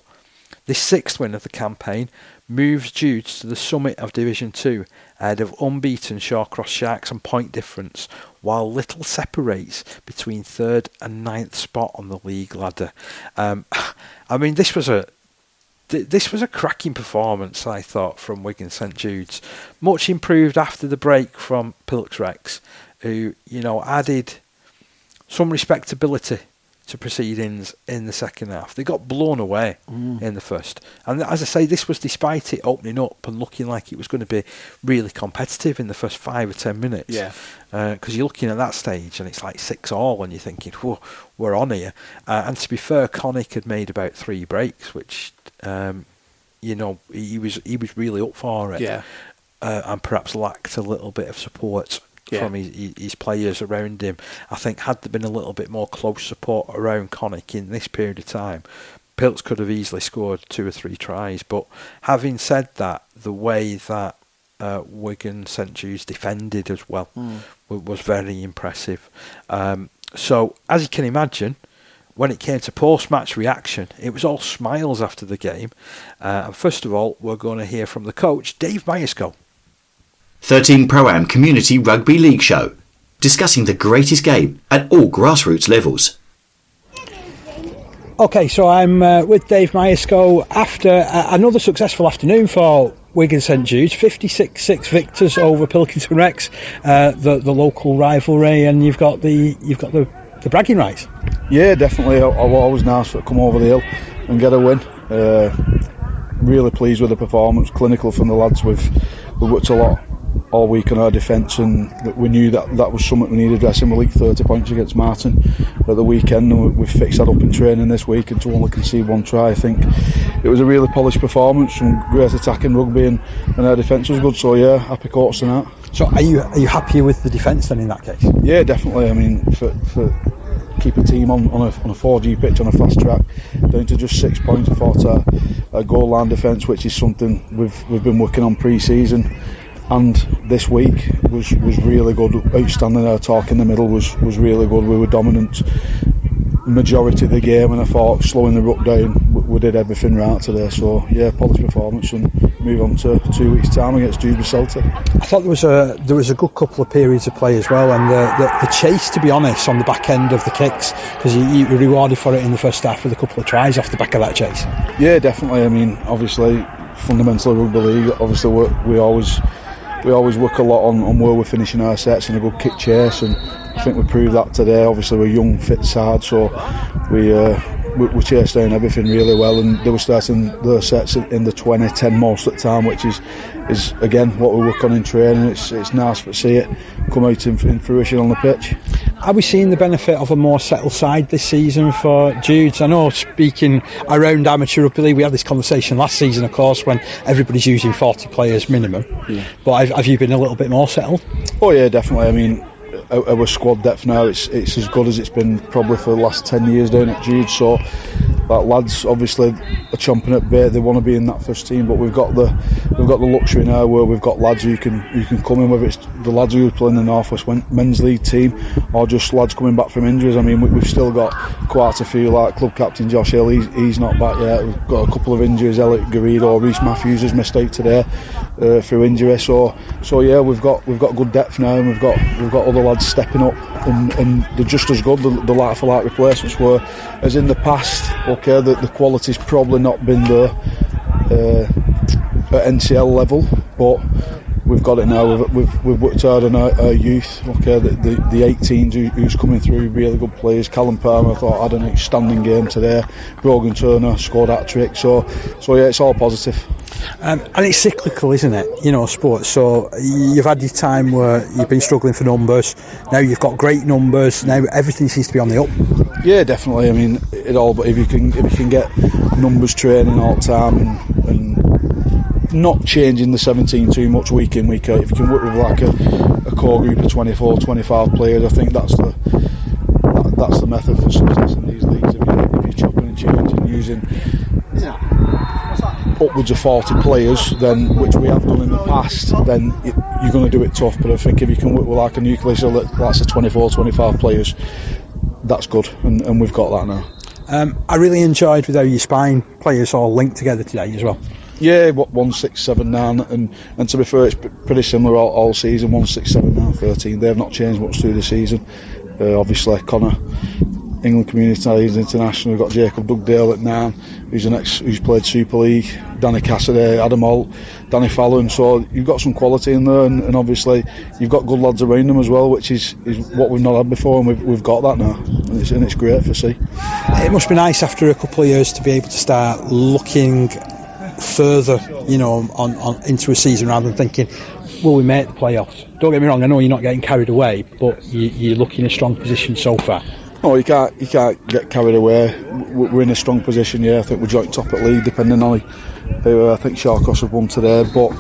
This 6th win of the campaign moves Judes to the summit of Division 2 ahead of unbeaten Shawcross Sharks and point difference, while little separates between 3rd and 9th spot on the league ladder. This was a cracking performance, I thought, from Wigan St Judes. Much improved after the break from Pilkington Recs, who, added some respectability to proceedings in the second half. They got blown away in the first. And as I say, this was despite it opening up and looking like it was going to be really competitive in the first 5 or 10 minutes. Yeah. Because you're looking at that stage and it's like 6-all and you're thinking, whoa, we're on here. And to be fair, Connick had made about 3 breaks, which, he was really up for it. Yeah. And perhaps lacked a little bit of support from his players around him. I think had there been a little bit more close support around Connick in this period of time, Pilks could have easily scored 2 or 3 tries. But having said that, the way that Wigan St Judes defended as well was very impressive. So as you can imagine, when it came to post-match reaction, it was all smiles after the game. And first of all, we're going to hear from the coach, Dave Myerscough.
13 Pro-Am Community Rugby League show, discussing the greatest game at all grassroots levels.
Okay, so I'm with Dave Myerscough after another successful afternoon for Wigan St Judes, 56-6 victors over Pilkington Recs, the local rivalry, and you've got the bragging rights.
Yeah, definitely. Always nice to come over the hill and get a win. Really pleased with the performance, clinical from the lads. We've worked a lot all week on our defence, and we knew that was something we needed addressing. We leaked 30 points against Martin at the weekend, and we've fixed that up in training this week, and to only concede 1 try, I think it was a really polished performance, some great attacking rugby, and our defence was good. So yeah, happy courts and that.
So are you happy with the defence then in that case?
Yeah, definitely. I mean, for keep a team on a 4G pitch on a fast track down to just 6 points, I thought a goal line defence, which is something we've been working on pre-season, and this week was really good. Outstanding. Our talk in the middle was really good. We were dominant majority of the game, and I thought slowing the ruck down, we did everything right today. So yeah, polished performance, and move on to 2 weeks' time against Judes Celtic.
I thought there was a good couple of periods of play as well, and the chase, to be honest, on the back end of the kicks, because you were rewarded for it in the first half with a couple of tries off the back of that chase.
Yeah, definitely. I mean, obviously, fundamentally rugby league, obviously we always work a lot on where we're finishing our sets and a good kick chase, and I think we proved that today. Obviously we're a young, fit side, so we chased down everything really well, and they were starting their sets in the 20-10 most at the time, which is again what we work on in training. It's nice to see it come out in fruition on the pitch.
Are we seeing the benefit of a more settled side this season for Judes? I know, speaking around amateur rugby league, we had this conversation last season, of course, when everybody's using 40 players minimum. Yeah. But have you been a little bit more settled?
Oh yeah, definitely. I mean, our squad depth now, it's as good as it's been probably for the last 10 years down at Judes. So that lads obviously are chomping at bit. They want to be in that first team, but we've got the luxury now where we've got lads who can come in, whether it's the lads who are playing the North West Men's League team or just lads coming back from injuries. I mean, we've still got quite a few, like club captain Josh Hill, he's not back yet. We've got a couple of injuries. Elliot Garrido, Reece Matthews has missed out today through injury. So yeah, we've got good depth now, and we've got other lads stepping up, and they're just as good. The like for like replacements were as in the past. Okay, the quality's probably not been there at NCL level, but we've got it now. We've worked hard on our youth. Okay, the 18s who's coming through, really good players. Callum Palmer, I thought, had an outstanding game today. Brogan Turner scored that trick. So yeah, it's all positive.
And it's cyclical, isn't it? You know, sports. So you've had your time where you've been struggling for numbers. Now you've got great numbers. Now everything seems to be on the up.
Yeah, definitely. I mean, it all. But if you can get numbers training all the time and not changing the 17 too much week in, week out. If you can work with like a core group of 24, 25 players, I think that's the method for success in these leagues. If you're chopping and changing, using upwards of 40 players, then, which we have done in the past, then you're going to do it tough. But I think if you can work with like a nucleus that's 24, 25 players, that's good, and we've got that now.
I really enjoyed with how your spine players all linked together today as well.
Yeah, 1, 6, 7, 9, and to be fair, it's pretty similar all season. 1, 6, 7, 9, 13. They've not changed much through the season. Obviously, Connor, England Community, he's international. We've got Jacob Dugdale at 9, who's played Super League. Danny Cassidy, Adam Holt, Danny Fallon. So you've got some quality in there, and obviously you've got good lads around them as well, which is what we've not had before, and we've got that now, and it's great to see.
It must be nice after a couple of years to be able to start looking further, you know, on into a season rather than thinking, will we make the playoffs? Don't get me wrong, I know you're not getting carried away, but you're looking in a strong position so far.
No, you can't get carried away. We're in a strong position. Yeah, I think we're joint top at league, depending on who I think Shawcross have won today. But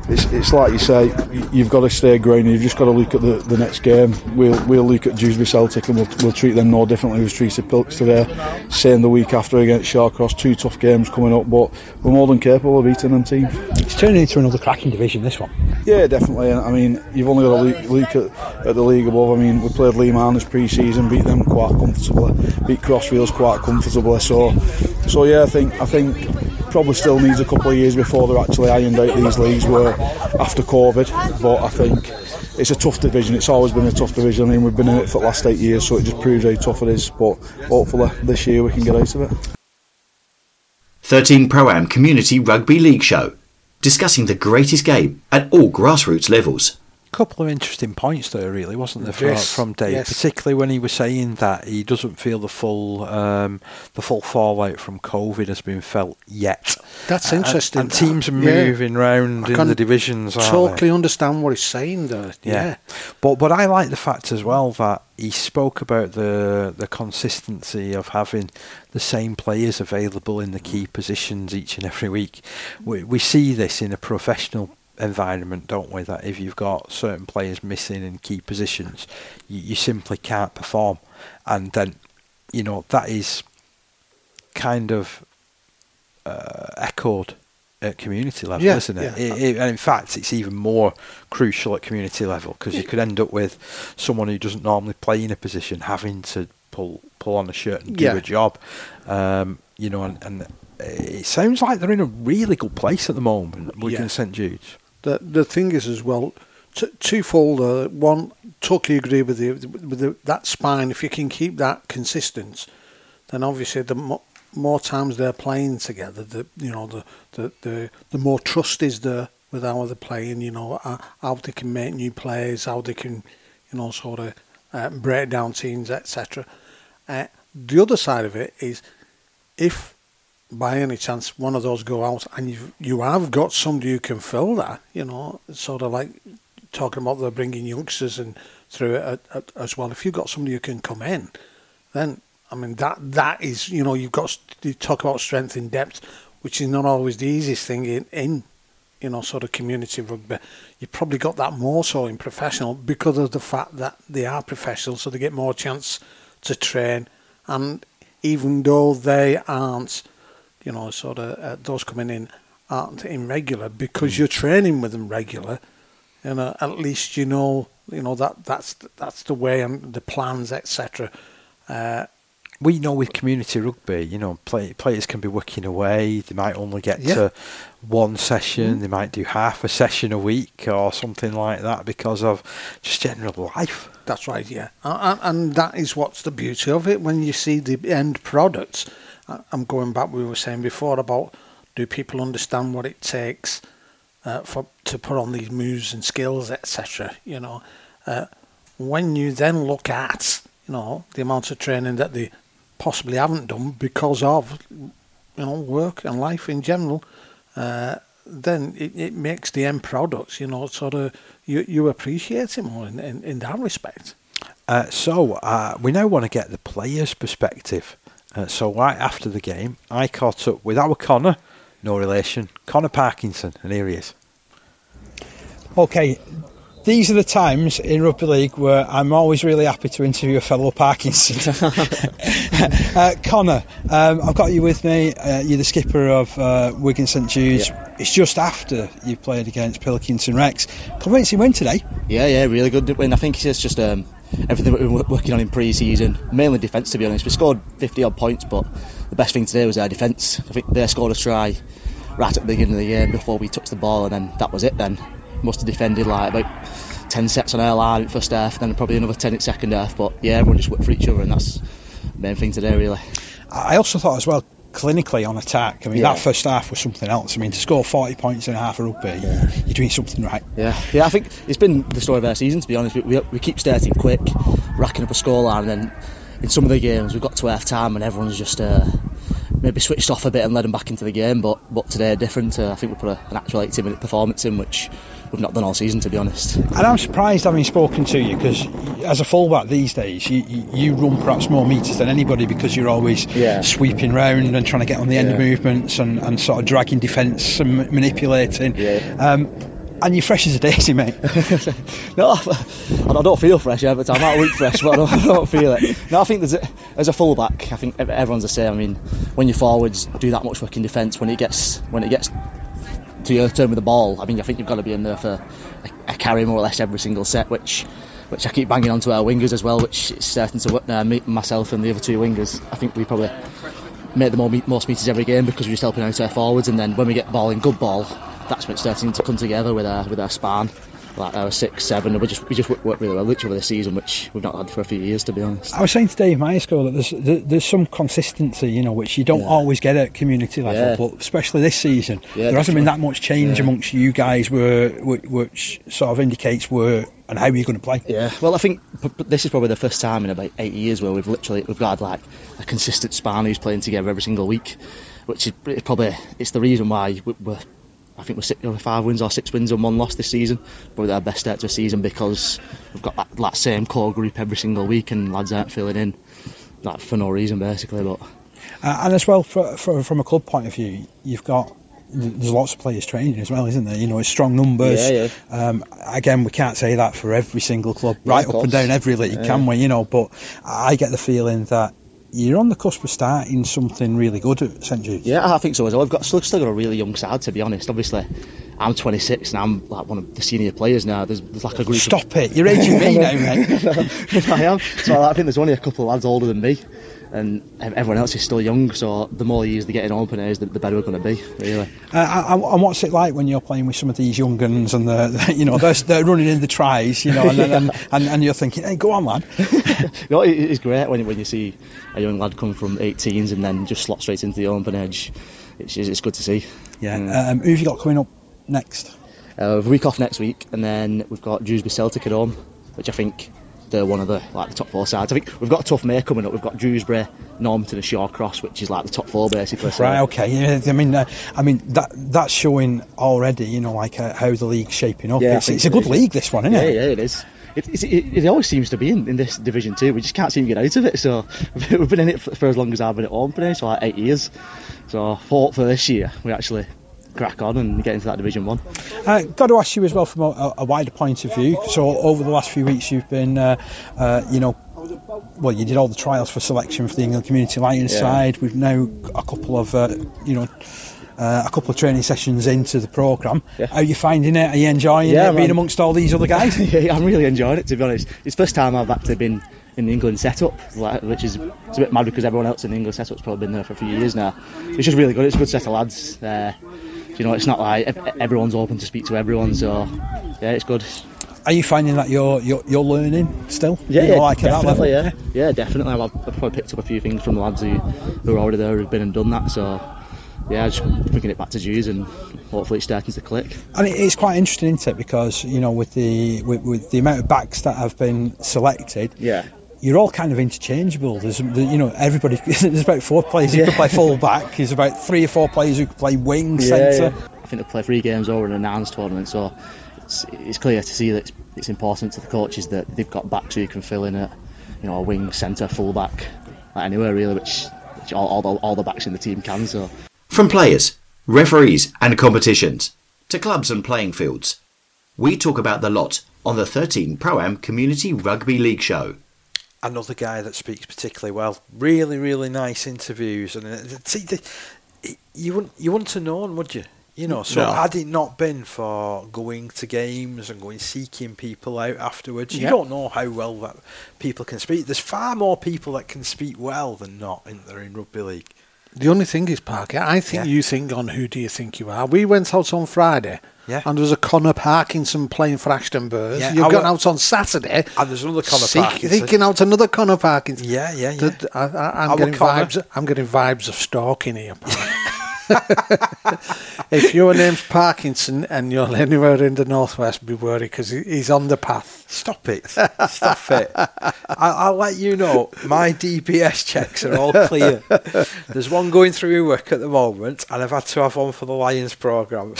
it's like you say, you've got to stay grounded. You've just got to look at the next game. We'll look at Dewsbury Celtic, and we'll treat them no differently. We've treated Pilks today. Same the week after against Shawcross. 2 tough games coming up, but we're more than capable of beating them teams.
It's turning into another cracking division, this one.
Yeah, definitely. I mean, you've only got to look at the league above. I mean, we played Lee Marners pre-season, beat them quite comfortably, beat Crossfields quite comfortably. So yeah, I think probably still needs a couple of years before they're actually ironed out these leagues were after COVID, but I think it's a tough division. It's always been a tough division. I mean, we've been in it for the last 8 years, so it just proves how tough it is, but hopefully this year we can get out of it.
13 Pro-Am Community Rugby League Show, discussing the greatest game at all grassroots levels.
Couple of interesting points there, really, wasn't there, from Dave? Yes. Particularly when he was saying that he doesn't feel the full fallout from COVID has been felt yet.
That's interesting.
And teams are moving round in the divisions.
Totally understand what he's saying there. Yeah.
But I like the fact as well that he spoke about the consistency of having the same players available in the key positions each and every week. We see this in a professional environment, don't we, that if you've got certain players missing in key positions, you simply can't perform, and then, you know, that is kind of echoed at community level, isn't it? And in fact, it's even more crucial at community level, because you could end up with someone who doesn't normally play in a position having to pull on a shirt and do a job, you know, and it sounds like they're in a really good place at the moment, Wigan St Judes.
The thing is as well, twofold. One, totally agree with that spine. If you can keep that consistent, then obviously the more times they're playing together, the more trust is there with how they're playing. You know, how they can make new plays, how they can, you know, sort of break down teams, etc. The other side of it is, if by any chance one of those go out and you have got somebody who can fill that, you know, sort of like talking about they're bringing youngsters and through it as well. If you've got somebody who can come in, then I mean that is, you know, you talk about strength in depth, which is not always the easiest thing in you know, sort of community rugby. You probably got that more so in professional because of the fact that they are professional, so they get more chance to train. And even though they aren't, you know, sort of those coming in aren't in regular, because you're training with them regular, you know, at least you know that's the way and the plans, etc.
We know with community rugby, you know, players can be working away. They might only get to one session. They might do half a session a week or something like that because of just general life.
That's right, yeah. And that is what's the beauty of it. When you see the end product, I'm going back, we were saying before about, do people understand what it takes to put on these moves and skills, etc. When you then look at the amount of training that they possibly haven't done because of work and life in general, then it makes the end product sort of you appreciate it more in that respect.
So we now want to get the players' perspective. So right after the game, I caught up with our Connor, no relation, Connor Parkinson, and here he is.
Okay, these are the times in Rugby League where I'm always really happy to interview a fellow Parkinson. Connor, I've got you with me. You're the skipper of Wigan St Judes. Yeah. It's just after you played against Pilkington Recs. Convincing win today.
Yeah, really good win. I think it's just everything we've been working on in pre-season, mainly defence to be honest. We scored 50 odd points, but the best thing today was our defence. I think they scored a try right at the beginning of the game before we touched the ball, and then that was it then. Must have defended like about 10 sets on our line in first half, then probably another 10 in second half, but yeah, everyone just worked for each other, and that's the main thing today really.
I also thought as well, clinically on attack, that first half was something else. To score 40 points in a half of rugby, you're doing something right. Yeah,
I think it's been the story of our season to be honest. We keep starting quick, racking up a scoreline, and then in some of the games we've got to half time and everyone's just maybe switched off a bit and led them back into the game, but today different. I think we put an actual 80-minute performance in, which we've not done all season to be honest.
And I'm surprised having spoken to you, because as a fullback these days you run perhaps more metres than anybody, because you're always sweeping round and trying to get on the end of movements and sort of dragging defence and manipulating. And you're fresh as a daisy, mate.
No, I don't feel fresh every time. I'm out a week fresh, but I don't feel it. No, I think as a fullback, I think everyone's the same. When your forwards do that much work in defence, when it gets to your turn with the ball, I think you've got to be in there for a carry more or less every single set, which I keep banging on to our wingers as well, which is starting to work now. Myself and the other two wingers, I think we probably make the most meters every game because we're just helping out our forwards, and then when we get ball in good ball, that's when it's starting to come together with our span, like our 6-7. We just work really well each other this season, which we've not had for a few years to be honest.
I was saying to Dave Myerscough that there's some consistency, which you don't always get at community level, but especially this season, there hasn't been that much change amongst you guys, which sort of indicates and how you're going to play.
Yeah, well, I think this is probably the first time in about 8 years where we've got like a consistent span who's playing together every single week, which is probably it's the reason why I think we're 5 wins or 6 wins and 1 loss this season. Probably our best start to a season, because we've got that same core group every single week, and lads aren't filling in for no reason basically. But
and as well, from a club point of view, there's lots of players training as well, isn't there? It's strong numbers. Again, we can't say that for every single club, right up and down every league, can we? But I get the feeling that you're on the cusp of starting something really good at St Judes.
Yeah, I think so as well. We've still got a really young side, to be honest. Obviously, I'm 26 and I'm like one of the senior players now. There's like a group.
Stop it! You're aging me now, mate.
I am. So I think there's only a couple of lads older than me, and everyone else is still young. So the more years they get in open airs, the better we're going to be, really.
And what's it like when you're playing with some of these young guns and they're running in the tries, and you're thinking, hey, go on, lad.
No, it's great when you see a young lad come from 18s and then just slot straight into the open edge. It's good to see.
Yeah. Who have you got coming up next?
A week off next week, and then we've got Dewsbury Celtic at home, which I think they're one of the top 4 sides. I think we've got a tough May coming up. We've got Dewsbury, Normanton and Shawcross, which is like the top 4 basically.
Right, okay. Yeah, that's showing already, how the league's shaping up. Yeah, it's a good league, this one, isn't it?
Yeah, it is. It always seems to be in this division too. We just can't seem to get out of it. So we've been in it for as long as I've been at home, so like 8 years. So hopefully this year we actually crack on and get into that Division 1.
Got to ask you as well from a wider point of view. So over the last few weeks you've been, you did all the trials for selection for the England Community Lions side. We've now a couple of training sessions into the programme. How are you finding it? Are you enjoying it, being amongst all these other guys?
Yeah, I'm really enjoying it, to be honest. It's the first time I've actually been in the England setup, which is it's a bit mad because everyone else in the England setup's probably been there for a few years now. It's just really good. It's a good set of lads. It's not like everyone's open to speak to everyone, so yeah, it's good.
Are you finding that you're learning still?
Definitely. Yeah, definitely. I've probably picked up a few things from the lads who are already there, who've been and done that. So yeah, just bringing it back to Judes and hopefully it's starting to click.
And it's quite interesting, isn't it? Because with the amount of backs that have been selected, you're all kind of interchangeable. There's everybody. There's about 4 players who could play full back. There's about 3 or 4 players who could play wing, centre.
I think they play 3 games over an announced tournament, so it's clear to see that it's important to the coaches that they've got backs who can fill in a wing, centre, full back, anywhere really, which all the backs in the team can. So
from players, referees, and competitions to clubs and playing fields, we talk about the lot on the 13 Pro-Am Community Rugby League show.
Another guy that speaks particularly well. Really, really nice interviews, and you wouldn't have known, would you? Had it not been for going to games and going seeking people out afterwards, you don't know how well that people can speak. There's far more people that can speak well than not in rugby league.
The only thing is, Parker, I think you think on who do you think you are. We went out on Friday, and there was a Connor Parkinson playing for Ashton Burrs. You've gone out on Saturday,
and there's another Connor Parkinson.
Seeking out another Connor Parkinson.
I'm
getting vibes. I'm getting vibes of stalking here. If your name's Parkinson and you're anywhere in the northwest, be worried because he's on the path.
Stop it. I'll let you know. My DBS checks are all clear. There's one going through work at the moment, and I've had to have one for the Lions programme.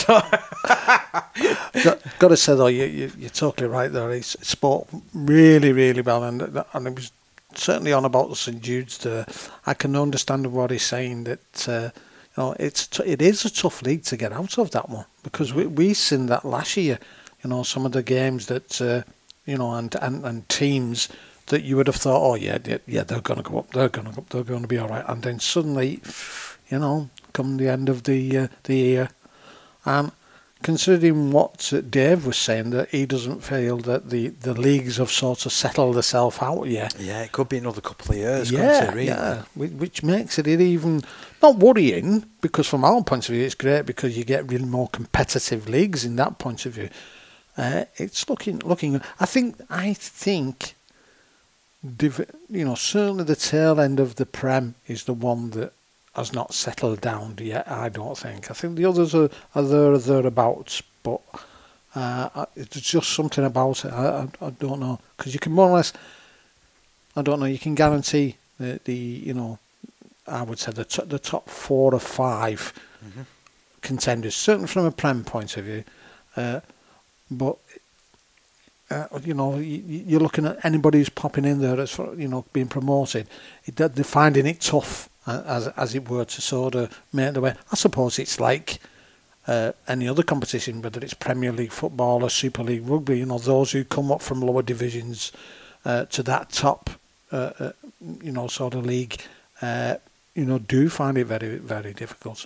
Got to say though, you're totally right there. He spoke really, really well, and it was certainly on about the St Judes there. I can understand what he's saying, that it is a tough league to get out of, that one, because we seen that last year. Some of the games that and teams that you would have thought, they're going to go up, they're going to be all right, and then suddenly, come the end of the year, considering what Dave was saying, that he doesn't feel that the leagues have sort of settled themselves out yet.
Yeah, it could be another couple of years.
Which makes it even not worrying, because from our point of view, it's great because you get really more competitive leagues in that point of view. It's looking. I think. Certainly the tail end of the Prem is the one that has not settled down yet. I don't think. I think the others are thereabouts, but it's just something about it. I don't know, because you can more or less. I don't know. You can guarantee I would say the top 4 or 5 contenders, certainly from a Prem point of view. But you're looking at anybody who's popping in there as being promoted. They're finding it tough, as it were, to sort of make the way. I suppose it's like any other competition, whether it's Premier League football or Super League rugby. Those who come up from lower divisions to that top, sort of league. Do find it very, very difficult.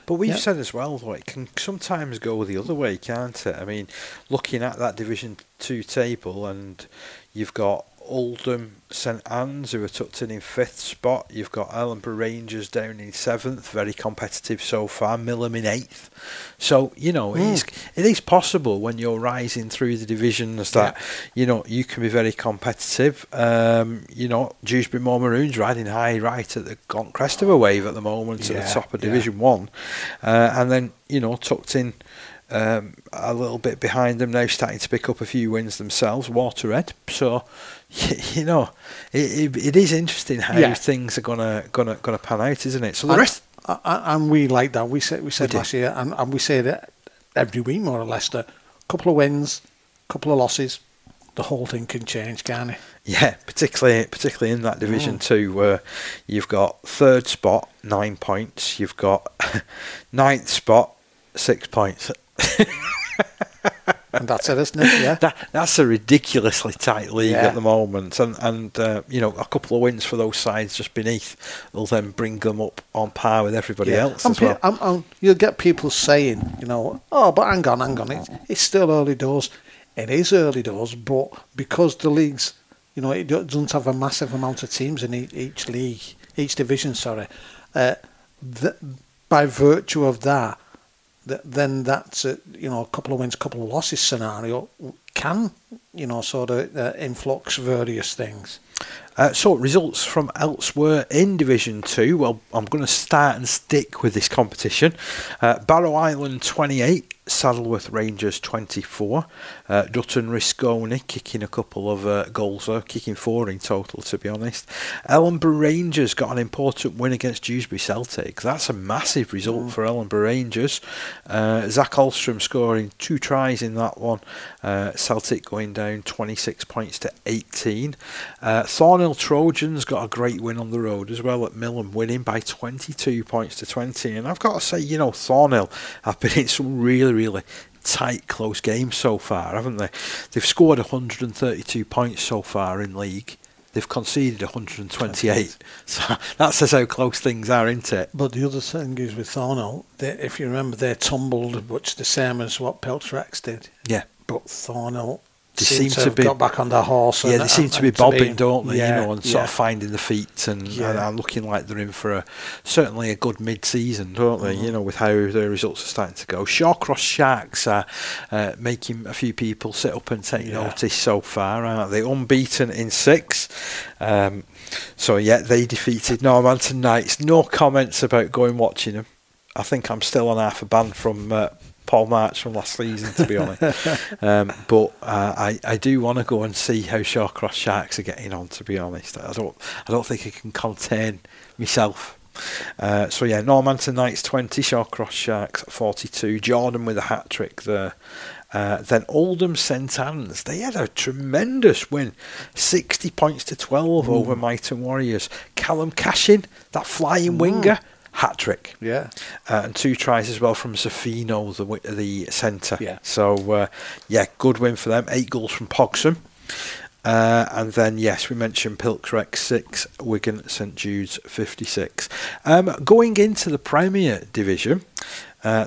But we've said as well, though, it can sometimes go the other way, can't it? I mean, looking at that Division 2 table, and you've got Oldham St Anne's, who are tucked in 5th spot. You've got Ellenborough Rangers down in 7th, very competitive so far. Millham in 8th. So, it is possible when you're rising through the divisions that, you can be very competitive. Dewsbury Moor Maroons riding high right at the crest of a wave at the moment at the top of Division 1. And then, tucked in a little bit behind them now, starting to pick up a few wins themselves, Waterhead. So, it is interesting how things are gonna pan out, isn't it? So the rest,
and we like that. We said last year, and we say that every week more or less, that a couple of wins, a couple of losses, the whole thing can change, can't it?
Yeah, particularly in that Division 2, where you've got 3rd spot 9 points, you've got 9th spot 6 points.
And that's it, isn't it? Yeah,
that's a ridiculously tight league at the moment, and a couple of wins for those sides just beneath will then bring them up on par with everybody else as well.
You'll get people saying, but hang on, it's still early doors. It is early doors, but because the leagues, it doesn't have a massive amount of teams in each league, each division. By virtue of that. Then that's a couple of wins, couple of losses scenario can, sort of influx various things.
So results from elsewhere in Division 2. Well, I'm going to start and stick with this competition. Barrow Island 28, Saddleworth Rangers 24. Dutton Risconi kicking a couple of goals there, kicking 4 in total, to be honest. Ellenborough Rangers got an important win against Dewsbury Celtic. That's a massive result for Ellenborough Rangers. Zach Alstrom scoring 2 tries in that one. Celtic going down 26 points to 18. Thornhill Trojans got a great win on the road as well at Millom, winning by 22 points to 20. And I've got to say, Thornhill have been in some really tight, close games so far, haven't they? They've scored 132 points so far in league. They've conceded 128. So that says how close things are, isn't it?
But the other thing is with Thornhill, if you remember, they tumbled, which the same as what Pilkington Recs did.
Yeah.
But Thornhill
They
seem to have got back on their horse.
Yeah, they seem to be bobbing, don't they?
Yeah,
and sort of finding the feet and looking like they're in for certainly a good mid-season, don't they? With how their results are starting to go. Shawcross Sharks are making a few people sit up and take notice so far, aren't they? Unbeaten in 6. They defeated Normanton Knights. No comments about going watching them. I think I'm still on half a ban from Paul March from last season, to be honest. But I do want to go and see how Shawcross Sharks are getting on, to be honest. I don't think I can contain myself. Normanton Knights 20, Shawcross Sharks 42. Jordan with a hat-trick there. Then Oldham St Anne's, they had a tremendous win, 60 points to 12 over Myton Warriors. Callum Cashin, that flying winger, hat-trick.
Yeah.
And 2 tries as well from Zafino, the centre.
Yeah.
So, good win for them. 8 goals from Pogsum. And then, we mentioned Pilkington Recs 6, Wigan St Judes 56. Going into the Premier Division,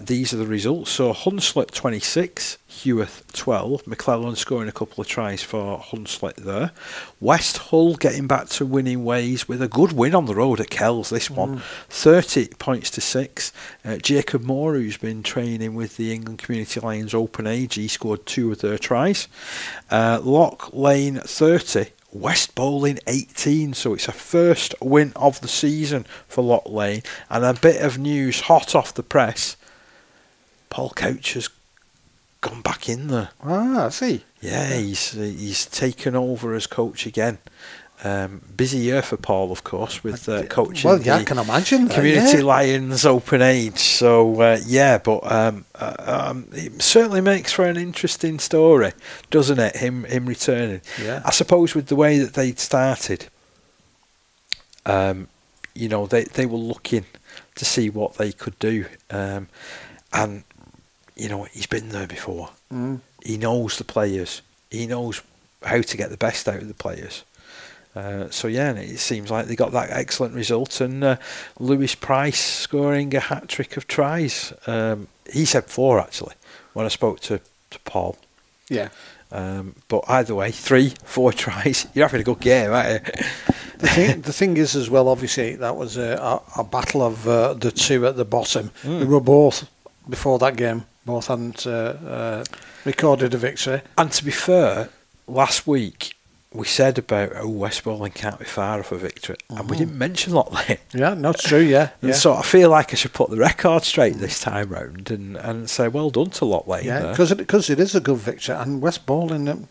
these are the results. So Hunslet 26, Heworth 12. McClellan scoring a couple of tries for Hunslet there. West Hull getting back to winning ways with a good win on the road at Kells, this one. 30 points to 6. Jacob Moore, who's been training with the England Community Lions Open Age, he scored 2 of their tries. Loch Lane 30. West Bowling 18, so it's a first win of the season for Loch Lane. And a bit of news hot off the press. Paul Couch has gone back in there.
Ah, I see.
Yeah, he's taken over as coach again. Busy year for Paul, of course, with coaching.
Well, I can imagine.
Community Lions Open Age. So, it certainly makes for an interesting story, doesn't it? Him returning.
Yeah.
I suppose with the way that they'd started, they were looking to see what they could do, and he's been there before. He knows the players. He knows how to get the best out of the players. And it seems like they got that excellent result, and Lewis Price scoring a hat-trick of tries. He said 4 actually when I spoke to Paul.
Yeah.
But either way, 3-4 tries. You're having a good game, aren't you?
The thing is as well, obviously that was a battle of the 2 at the bottom. We were both, before that game, both hadn't recorded a victory.
And to be fair, last week we said about West Bowling can't be far off a victory, and we didn't mention Loch Lane.
Yeah, no, it's true. Yeah,
and so I feel like I should put the record straight this time round and say well done to Loch Lane.
Yeah, because it is a good victory, and West Bowling,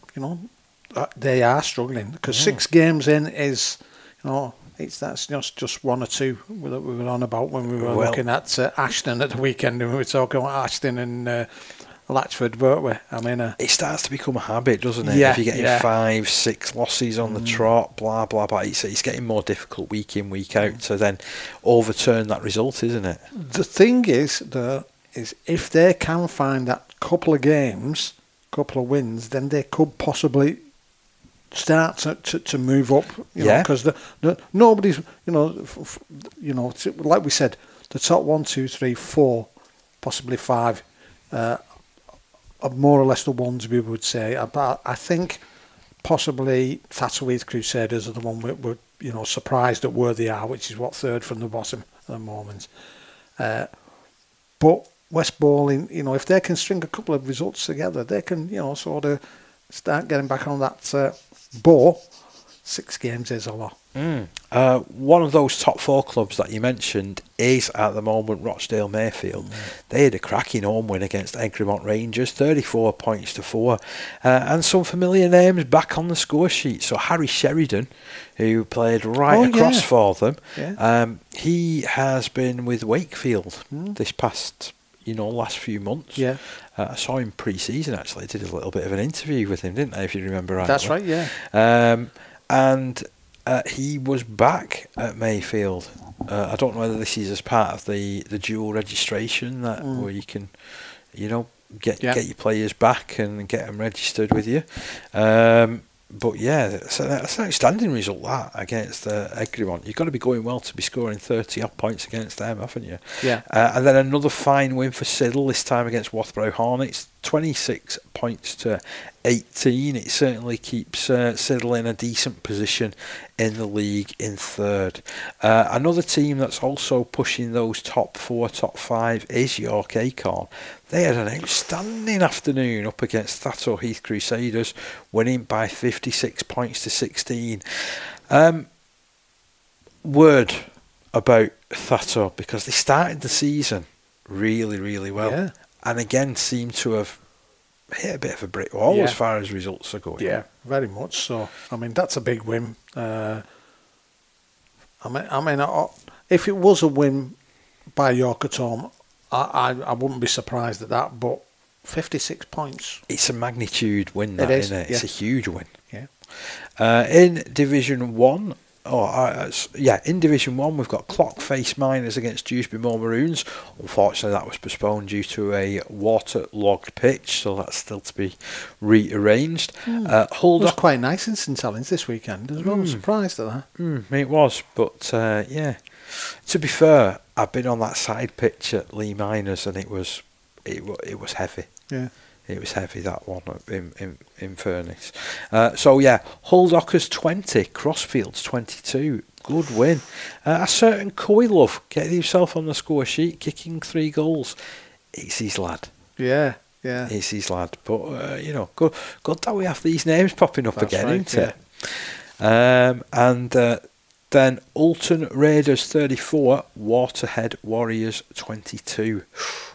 they are struggling because 6 games in is, that's just 1 or 2 that we were on about when we were looking at Ashton at the weekend, and we were talking about Ashton and Latchford, weren't we? I mean,
it starts to become a habit, doesn't it?
Yeah,
if you're getting 5-6 losses on the trot, blah blah blah, it's getting more difficult week in, week out to then overturn that result, isn't it?
The thing is if they can find that couple of games, couple of wins, then they could possibly start to move up. Because nobody's, like we said, the top 1, 2, 3, 4, possibly 5. Are more or less the ones we would say. But I think possibly Thatcherweath Crusaders are the one we're surprised at where they are, which is 3rd from the bottom at the moment. But West Bowling, if they can string a couple of results together, they can sort of start getting back on that ball. 6 games is a lot.
One of those top 4 clubs that you mentioned is at the moment Rochdale Mayfield. They had a cracking home win against Egremont Rangers, 34 points to 4, and some familiar names back on the score sheet. So Harry Sheridan, who played across for them, he has been with Wakefield this past last few months. I saw him pre-season actually. I did a little bit of an interview with him, didn't I, if you remember right?
That's right,
and he was back at Mayfield. I don't know whether this is as part of the dual registration that where you can, get your players back and get them registered with you. But yeah, that's an outstanding result that against Egremont. You've got to be going well to be scoring 30 odd points against them, haven't you?
Yeah.
And then another fine win for Siddle, this time against Wathborough Hornets, 26 points to 18. It certainly keeps Siddle in a decent position in the league in 3rd. Another team that's also pushing those top 4, top 5 is York Acorn. They had an outstanding afternoon up against Thatto Heath Crusaders, winning by 56 points to 16. Word about Thatto, because they started the season really, really well, and again seem to have hit a bit of a brick wall as far as results are going.
Yeah, very much so. I mean, that's a big win. If it was a win by York at home, I wouldn't be surprised at that, but 56 points.
It's a magnitude win, that, isn't it? It's a huge win.
Yeah.
In Division 1, in Division 1 we've got Clockface Miners against Dewsbury Moor Maroons. Unfortunately that was postponed due to a waterlogged pitch, so that's still to be rearranged.
It was quite nice in St Helens this weekend as well. I was surprised at that.
It was, but to be fair, I've been on that side pitch at Lee Miners and it was heavy.
Yeah.
It was heavy, that one, in fairness. Hull Dockers 20, Crossfields 22. Good win. A certain Coylove getting himself on the score sheet, kicking 3 goals. It's his lad.
Yeah.
It's his lad. But, good that we have these names popping up. That's again, right, isn't it? Then Alton Raiders 34, Waterhead Warriors 22.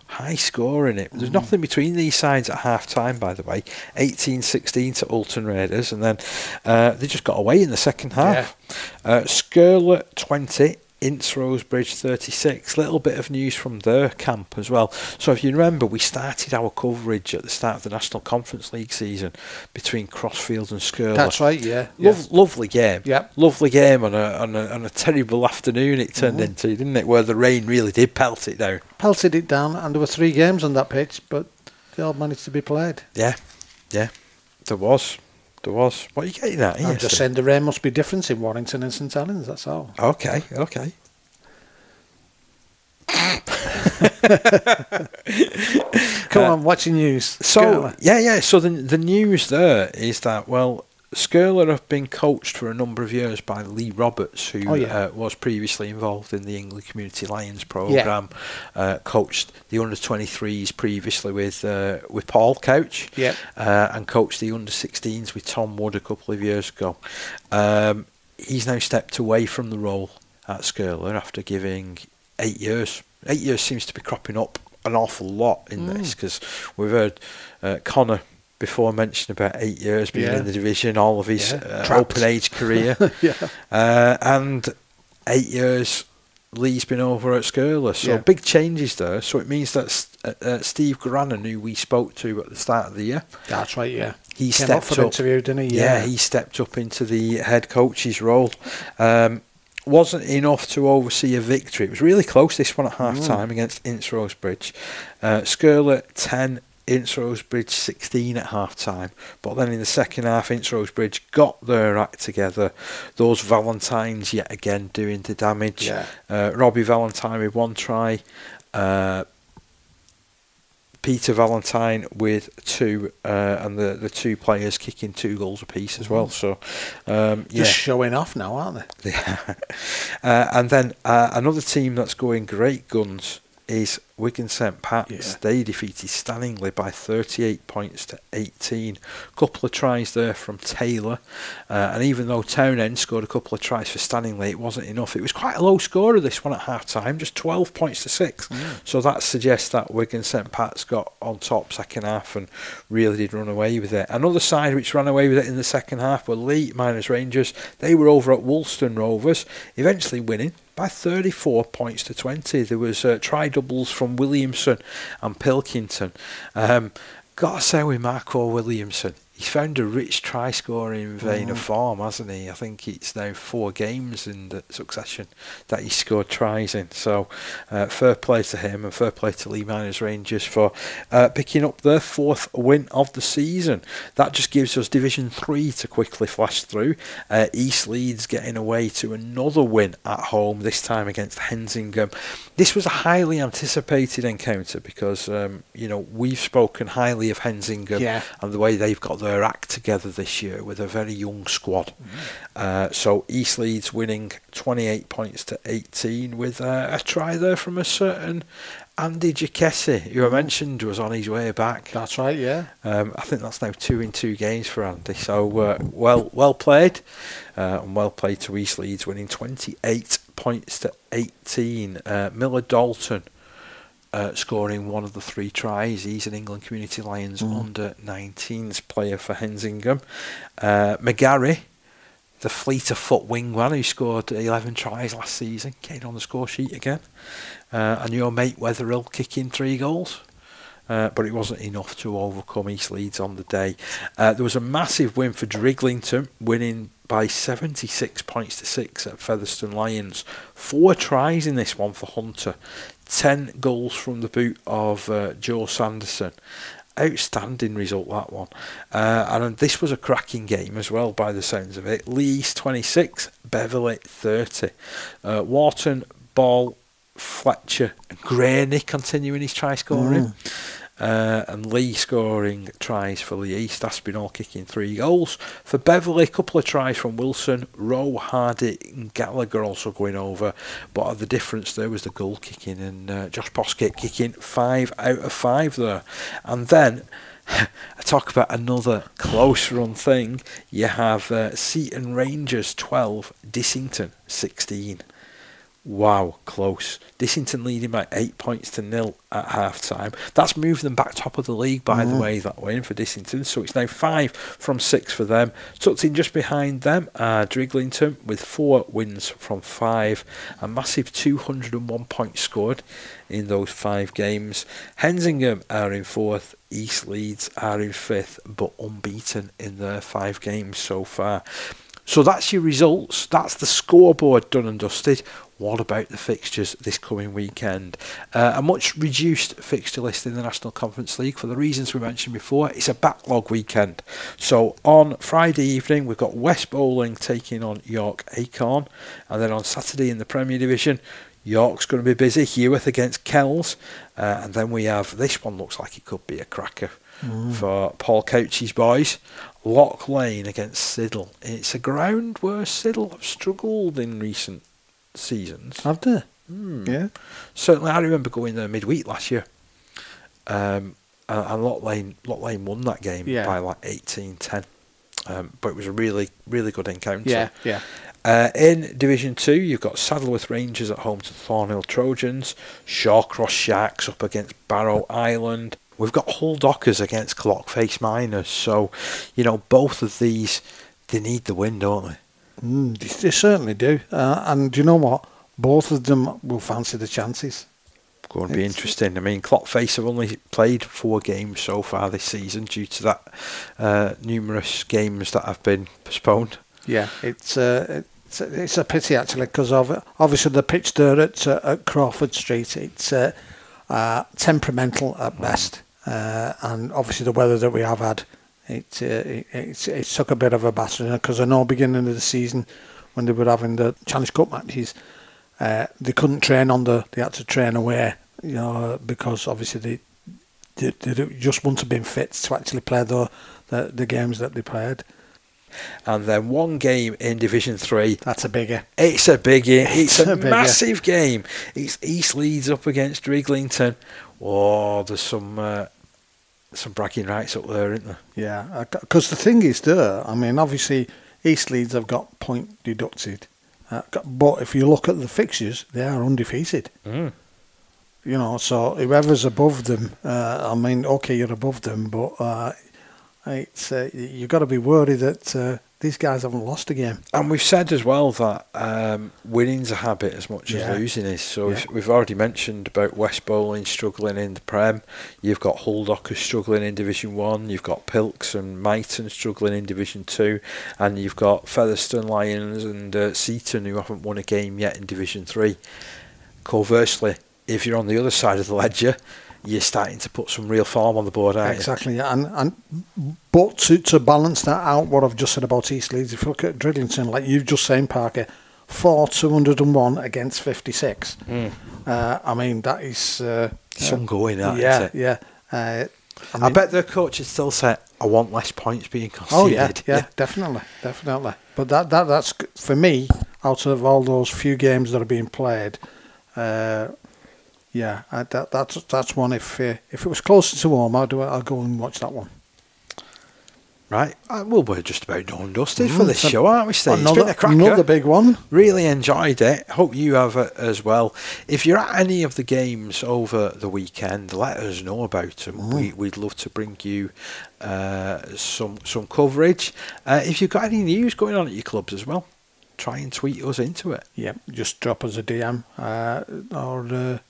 High score in it. There's nothing between these sides at half time, by the way. 18-16 to Alton Raiders, and then they just got away in the second half. Skirler 20, Ince Rosebridge 36. Little bit of news from their camp as well. So if you remember, we started our coverage at the start of the National Conference League season between Crossfield and Skirler.
That's right, yeah.
Lovely game.
Yep.
Lovely game on a terrible afternoon it turned into, didn't it? Where the rain really did pelt it down.
Pelted it down, and there were 3 games on that pitch, but they all managed to be played.
Yeah. There was. What are you getting at?
I'm just saying the rain must be different in Warrington and St Helens, that's all.
Okay.
Come on, watch your news.
So, so the news there is that, Skirler have been coached for a number of years by Lee Roberts, who was previously involved in the England Community Lions programme, coached the under-23s previously with Paul Couch, and coached the under-16s with Tom Wood a couple of years ago. He's now stepped away from the role at Skirler after giving 8 years. 8 years seems to be cropping up an awful lot in this, because we've heard Connor before mention about 8 years being in the division, all of his open age career, and 8 years Lee's been over at Skirler, so big changes there. So it means that Steve Grannon, who we spoke to at the start of the year,
that's right,
he stepped up.
Interview, didn't he?
He stepped up into the head coach's role. Wasn't enough to oversee a victory. It was really close, this one, at half time against Ince Rosebridge. Skirler 10, Ince Rosebridge 16 at half time, but then in the second half Ince Rosebridge got their act together. Those Valentines yet again doing the damage. Robbie Valentine with 1 try, Peter Valentine with 2, and the 2 players kicking 2 goals apiece as well. So
just showing off now, aren't they?
And then another team that's going great guns is Wigan St Pats, they defeated Stanningley by 38 points to 18. Couple of tries there from Taylor, and even though Townend scored a couple of tries for Stanningley, it wasn't enough. It was quite a low score of this one at half time, just 12 points to 6. So that suggests that Wigan St Pats got on top second half and really did run away with it. Another side which ran away with it in the second half were Leigh Miners Rangers. They were over at Woolston Rovers, eventually winning by 34 points to 20. There was try doubles from Williamson and Pilkington. Got to say with Marco Williamson, he's found a rich try-scoring vein of form, hasn't he? I think it's now 4 games in the succession that he scored tries in. So fair play to him, and fair play to Leigh Miners Rangers for picking up their 4th win of the season. That just gives us Division 3 to quickly flash through. East Leeds getting away to another win at home, this time against Hensingham. This was a highly anticipated encounter because, we've spoken highly of Hensingham and the way they've got their act together this year with a very young squad. So East Leeds winning 28 points to 18 with a try there from a certain Andy Giacchesi, who I mentioned was on his way back.
That's right, yeah.
I think that's now 2 in 2 games for Andy. So well played, and well played to East Leeds, winning 28 points to 18. Miller Dalton scoring one of the 3 tries. He's an England Community Lions under-19s player for Hensingham. McGarry, the fleet of foot wingman who scored 11 tries last season, getting on the score sheet again. And your mate Wetherill kicking 3 goals. But it wasn't enough to overcome East Leeds on the day. There was a massive win for Driglington, winning by 76 points to 6 at Featherstone Lions. 4 tries in this one for Hunter. 10 goals from the boot of Joe Sanderson. Outstanding result, that one. And this was a cracking game as well, by the sounds of it. Leeds 26, Beverley 30. Wharton, Ball, Fletcher and Graney continuing his try scoring. And Lee scoring tries for the East. Aspinall kicking 3 goals. For Beverley, a couple of tries from Wilson, Rowe, Hardy and Gallagher also going over. But the difference there was the goal kicking, and Josh Poskett kicking 5 out of 5 there. And then I talk about another close run thing. You have Seaton Rangers 12, Dissington 16. Wow, close. Dissington leading by 8 points to 0 at half time. That's moved them back top of the league, by the way, that win for Dissington. So it's now 5 from 6 for them. Tucked in just behind them, Driglington with 4 wins from 5. A massive 201 points scored in those 5 games. Hensingham are in 4th. East Leeds are in 5th, but unbeaten in their 5 games so far. So that's your results. That's the scoreboard done and dusted. What about the fixtures this coming weekend? A much reduced fixture list in the National Conference League for the reasons we mentioned before. It's a backlog weekend. So on Friday evening, we've got West Bowling taking on York Acorn. And then on Saturday in the Premier Division, York's going to be busy. Heworth against Kells. And then we have, this one looks like it could be a cracker for Paul Couch's boys. Loch Lane against Siddle. It's a ground where Siddle have struggled in recent seasons.
Have they? Yeah.
Certainly, I remember going there midweek last year, and Loch Lane won that game by like 18-10. But it was a really, really good encounter.
Yeah.
In Division 2, you've got Saddleworth Rangers at home to Thornhill Trojans. Shawcross Sharks up against Barrow Island. We've got Hull Dockers against Clockface Miners. So, both of these, they need the win, don't they?
They certainly do. And do you know what? Both of them will fancy the chances.
Going to be interesting. I mean, Clockface have only played 4 games so far this season due to that numerous games that have been postponed.
Yeah, it's a pity actually, because obviously the pitch there at Crawford Street, it's temperamental at best, and obviously the weather that we have had, it's took a bit of a battering, because I know beginning of the season when they were having the Challenge Cup matches, they couldn't train they had to train away, because obviously they just wouldn't have been fit to actually play the games that they played.
and then one game in Division 3.
That's a biggie.
It's a biggie. It's a
biggie.
massive game. It's East Leeds up against Riglington. Oh, there's some bragging rights up there, isn't there?
Yeah, because the thing is there, I mean, obviously East Leeds have got point deducted, but if you look at the fixtures, they are undefeated. You know, so whoever's above them, I mean, okay, you're above them, but it's you've got to be worried that these guys haven't lost a game.
And we've said as well that winning's a habit as much as losing is. So we've already mentioned about West Bowling struggling in the Prem. You've got Hulldockers struggling in Division 1. You've got Pilks and Myton struggling in Division 2. And you've got Featherstone Lions and Seaton who haven't won a game yet in Division 3. Conversely, if you're on the other side of the ledger, you're starting to put some real form on the board, aren't you?
Exactly, but to balance that out, what I've just said about East Leeds, if you look at Dridlington, like you've just saying, Parker, 4-201 against 56. I mean, that is
some going, isn't it?
Yeah.
I bet their coach would still say, I want less points being conceded.
Oh yeah, definitely. But that's for me. Out of all those few games that are being played, that's one. If it was closer to home, I'll go and watch that one.
Right, well, we're just about done and dusted for this show, aren't we, Steve? It's been a cracker.
Another big one.
Really enjoyed it. Hope you have as well. If you're at any of the games over the weekend, let us know about them. We'd love to bring you some coverage. If you've got any news going on at your clubs as well, try and tweet us into it.
Yeah, just drop us a DM or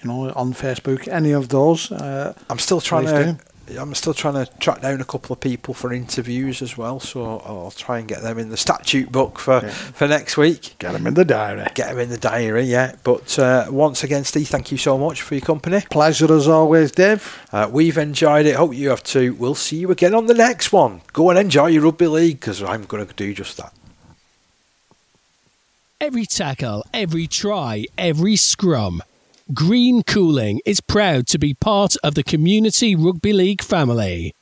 on Facebook. Any of those.
I'm still trying to track down a couple of people for interviews as well, so I'll try and get them in the statute book for next week.
Get them in the diary.
Yeah. But once again, Steve, thank you so much for your company.
Pleasure as always, Dave.
We've enjoyed it. Hope you have too. We'll see you again on the next one. Go and enjoy your rugby league, because I'm going to do just that.
Every tackle, every try, every scrum. Green Cooling is proud to be part of the Community Rugby League family.